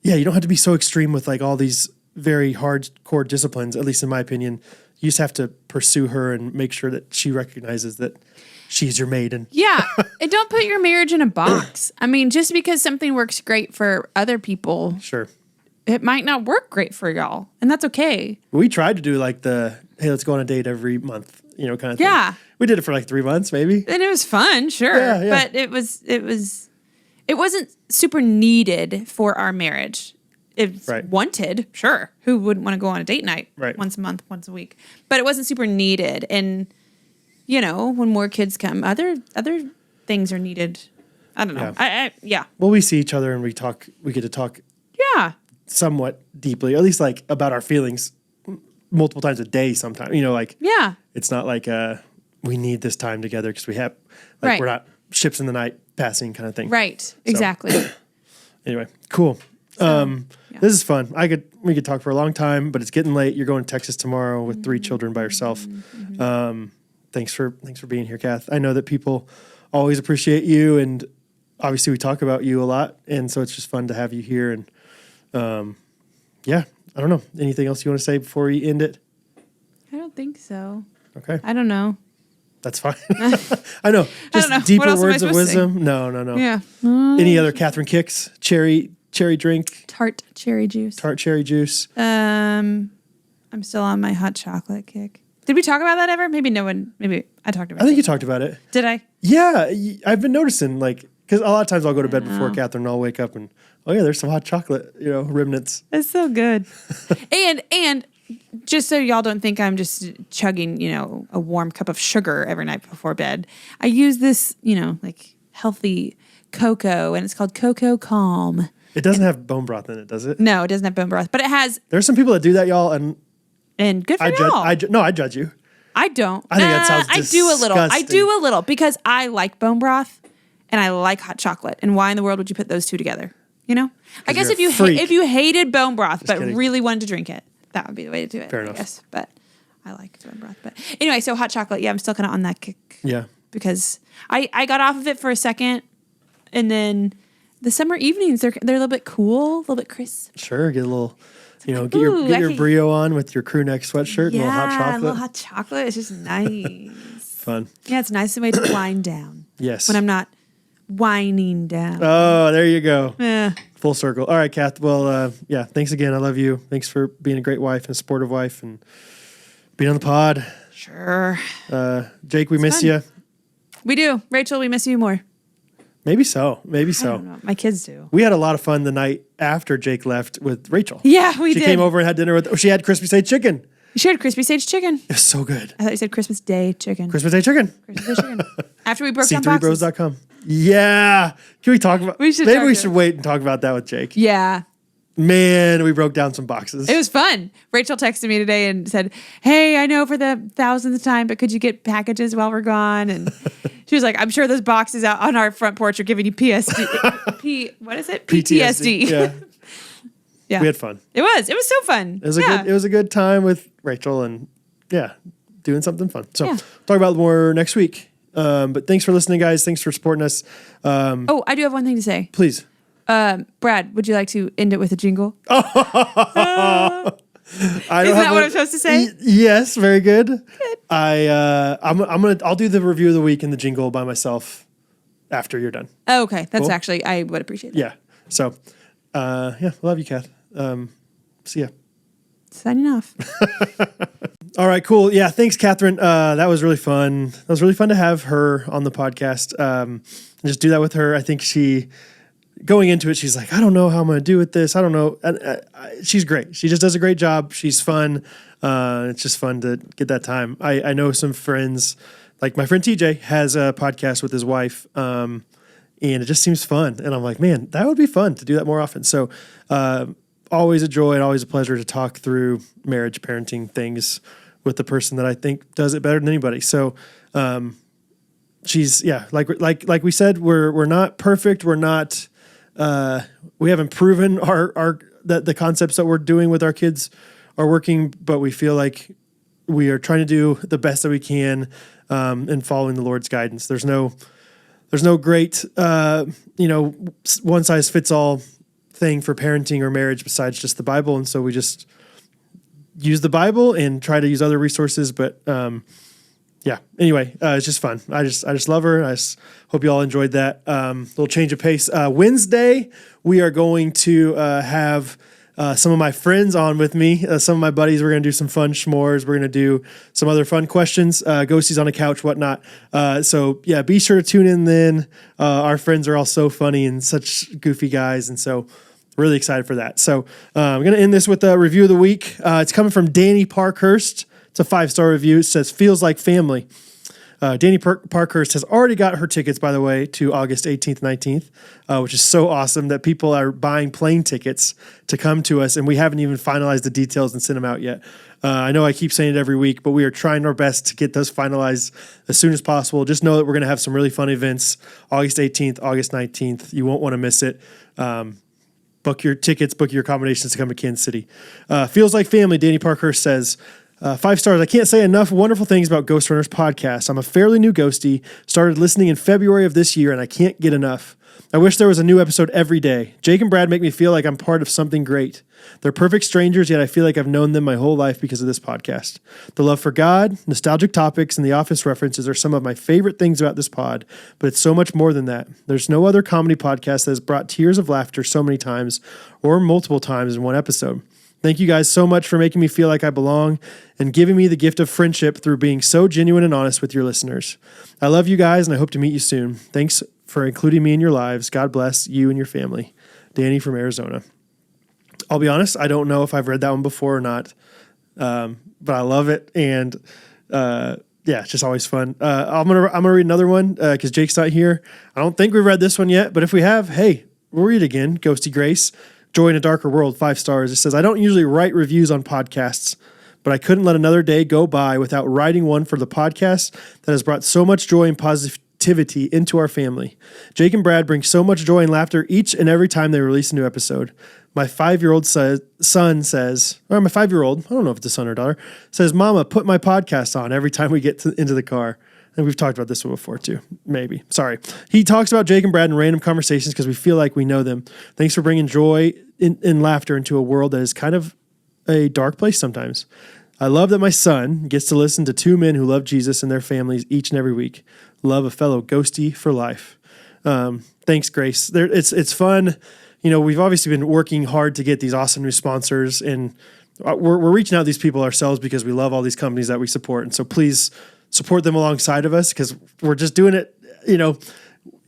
you don't have to be so extreme with like all these very hardcore disciplines, at least in my opinion. You just have to pursue her and make sure that she recognizes that she's your maiden. Yeah. And don't put your marriage in a box. I mean, just because something works great for other people. Sure. It might not work great for y'all. And that's okay. We tried to do like hey, let's go on a date every month, kind of thing. Yeah. We did it for like 3 months, maybe. And it was fun, sure. Yeah. But it wasn't super needed for our marriage. It's wanted, sure. Who wouldn't want to go on a date night once a month, once a week? But it wasn't super needed. And, when more kids come, other things are needed. I don't know. Yeah. Well, we see each other and we get to talk somewhat deeply, at least like about our feelings multiple times a day sometimes. It's not like we need this time together because we have, like, we're not ships in the night passing kind of thing. Right. Exactly. Anyway, cool. This is fun. We could talk for a long time, but it's getting late. You're going to Texas tomorrow with 3 children by yourself. Thanks for being here, Kath. I know that people always appreciate you, and obviously we talk about you a lot, and so it's just fun to have you here. And I don't know. Anything else you want to say before we end it? I don't think so. Okay. I don't know. That's fine. I know. Just know. deeper What else am I words of supposed to say? wisdom. No. Yeah. Any other Kathryn kicks? Cherry drink? Tart cherry juice. Tart cherry juice. I'm still on my hot chocolate kick. Did we talk about that ever? Maybe I talked about it. I think you talked about it. Did I? Yeah. I've been noticing, like, because a lot of times I'll go to bed before Kathryn and I'll wake up and, oh yeah, there's some hot chocolate, remnants. It's so good. and just so y'all don't think I'm just chugging, a warm cup of sugar every night before bed, I use this, like healthy cocoa, and it's called Cocoa Calm. It doesn't have bone broth in it, does it? No, it doesn't have bone broth, but it has. There's some people that do that, y'all, and good for y'all. I judge you. I don't. I think that sounds I do a little. I disgusting. do a little because I like bone broth and I like hot chocolate. And why in the world would you put those two together? I guess you're a if freak. you hated bone broth but kidding. really wanted to drink it, that would be the way to do it. Fair enough. I guess. But I like bone broth. But anyway, so hot chocolate. Yeah, I'm still kind of on that kick. Yeah. Because I got off of it for a second, and then the summer evenings they're a little bit cool, a little bit crisp. Sure. Get a little, get ooh, your brio on with your crew neck sweatshirt and a little hot chocolate. A little hot chocolate. It's just nice. Fun. Yeah, it's a nice way to wind down. Yes. When I'm not whining down. Oh, there you go. Yeah. Full circle. All right, Kath. Well, yeah, thanks again. I love you. Thanks for being a great wife and a supportive wife and being on the pod. Sure. Jake, we miss fun. you. We do. Rachel, we miss you more. Maybe so. I don't know. My kids do. We had a lot of fun the night after Jake left with Rachel. Yeah, we She did. came over and had dinner with. She had crispy sage chicken. You shared crispy sage chicken. It was so good. I thought you said Christmas Day chicken. Christmas Day chicken. Christmas Day chicken. After we broke down boxes. C3bros.com. Yeah. Can we talk about? We should Maybe talk we to should it. wait and talk about that with Jake. Yeah. Man, we broke down some boxes. It was fun. Rachel texted me today and said, "Hey, I know for the 1000th time, but could you get packages while we're gone?" And she was like, "I'm sure those boxes out on our front porch are giving you what is it? PTSD." Yeah. Yeah. We had fun. It was so fun. It was a good time with Rachel and doing something fun. So Yeah. talk about more next week. But thanks for listening, guys. Thanks for supporting us. Oh, I do have one thing to say. Please. Brad, would you like to end it with a jingle? Isn't that what I'm supposed to say? Yes, very good. I'll do the review of the week and the jingle by myself after you're done. Oh, okay. That's Cool. actually, I would appreciate that. Yeah. So, love you, Kath. See ya. Signing off. All right, cool. Yeah, thanks, Kathryn. That was really fun. That was really fun to have her on the podcast. Just do that with her. I think going into it, she's like, I don't know how I'm going to do with this. I don't know. She's great. She just does a great job. She's fun. It's just fun to get that time. I know some friends, like my friend TJ has a podcast with his wife, and it just seems fun. And I'm like, man, that would be fun to do that more often. So always a joy and always a pleasure to talk through marriage, parenting things with the person that I think does it better than anybody. So she's, like we said, we're not perfect. We're not, we haven't proven that the concepts that we're doing with our kids are working, but we feel like we are trying to do the best that we can and following the Lord's guidance. There's no great, one size fits all thing for parenting or marriage besides just the Bible. And so we just use the Bible and try to use other resources. But anyway, it's just fun. I just love her. I just hope you all enjoyed that. Little change of pace. Wednesday, we are going to have some of my friends on with me. Some of my buddies. We're going to do some fun s'mores. We're going to do some other fun questions. Ghosties on the couch, whatnot. So be sure to tune in then. Our friends are all so funny and such goofy guys. And so really excited for that. So I'm going to end this with a review of the week. It's coming from Danny Parkhurst. It's a 5-star review. It says, feels like family. Danny Parkhurst has already got her tickets, by the way, to August 18th, 19th, which is so awesome that people are buying plane tickets to come to us, and we haven't even finalized the details and sent them out yet. I know I keep saying it every week, but we are trying our best to get those finalized as soon as possible. Just know that we're going to have some really fun events August 18th, August 19th. You won't want to miss it. Book your tickets, book your accommodations to come to Kansas City. Feels like family, Danny Parkhurst says. 5 stars. I can't say enough wonderful things about Ghostrunners podcast. I'm a fairly new ghostie, started listening in February of this year, and I can't get enough. I wish there was a new episode every day. Jake and Brad make me feel like I'm part of something great. They're perfect strangers, yet I feel like I've known them my whole life because of this podcast. The love for God, nostalgic topics, and the Office references are some of my favorite things about this pod, but it's so much more than that. There's no other comedy podcast that has brought tears of laughter so many times or multiple times in one episode. Thank you guys so much for making me feel like I belong and giving me the gift of friendship through being so genuine and honest with your listeners. I love you guys, and I hope to meet you soon. Thanks for including me in your lives. God bless you and your family. Danny from Arizona. I'll be honest, I don't know if I've read that one before or not, but I love it, and it's just always fun. I'm gonna read another one because Jake's not here. I don't think we've read this one yet, but if we have, hey, we'll read it again. Ghosty Grace. Joy in a Darker World, 5 stars. It says, I don't usually write reviews on podcasts, but I couldn't let another day go by without writing one for the podcast that has brought so much joy and positivity into our family. Jake and Brad bring so much joy and laughter each and every time they release a new episode. My 5-year-old son says, or my 5-year-old, I don't know if it's a son or daughter, says, Mama, put my podcast on every time we get into the car. And we've talked about this one before too. Maybe. Sorry. He talks about Jake and Brad in random conversations because we feel like we know them. Thanks for bringing joy and laughter into a world that is kind of a dark place sometimes. I love that my son gets to listen to 2 men who love Jesus and their families each and every week. Love a fellow ghostie for life. Thanks, Grace. It's fun. You know, we've obviously been working hard to get these awesome new sponsors, and we're reaching out to these people ourselves because we love all these companies that we support. And so please support them alongside of us because we're just doing it, you know,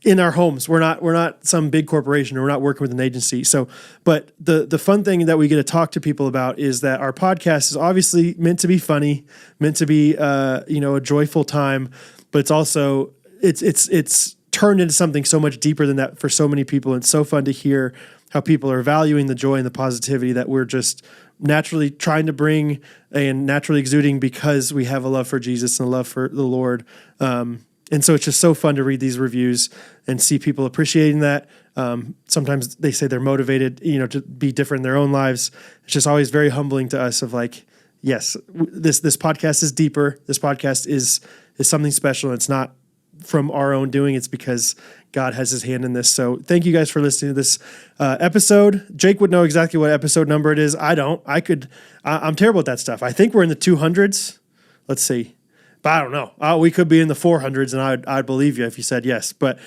in our homes. We're not some big corporation, or we're not working with an agency. So, but the fun thing that we get to talk to people about is that our podcast is obviously meant to be funny, meant to be a joyful time, but it's also it's turned into something so much deeper than that for so many people. And it's so fun to hear how people are valuing the joy and the positivity that we're just naturally trying to bring and naturally exuding because we have a love for Jesus and a love for the Lord. And so it's just so fun to read these reviews and see people appreciating that. Sometimes they say they're motivated, to be different in their own lives. It's just always very humbling to us of like, yes, this podcast is deeper. This podcast is something special. It's not from our own doing. It's because God has his hand in this. So thank you guys for listening to this episode. Jake would know exactly what episode number it is. I don't. I'm terrible at that stuff. I think we're in the 200s. Let's see. But I don't know. We could be in the 400s, and I'd believe you if you said yes. But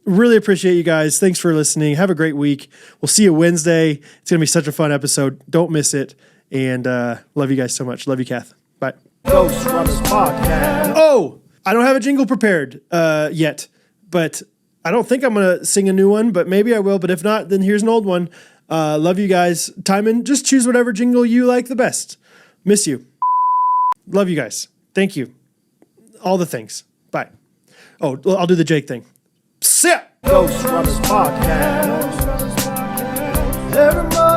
really appreciate you guys. Thanks for listening. Have a great week. We'll see you Wednesday. It's going to be such a fun episode. Don't miss it. And love you guys so much. Love you, Kath. Bye. Ghostrunners podcast. Oh, I don't have a jingle prepared yet, but I don't think I'm going to sing a new one, but maybe I will. But if not, then here's an old one. Love you guys. Timon, just choose whatever jingle you like the best. Miss you. Love you guys. Thank you. All the things. Bye. Oh, I'll do the Jake thing. Sit. Ghostrunners podcast. Everybody.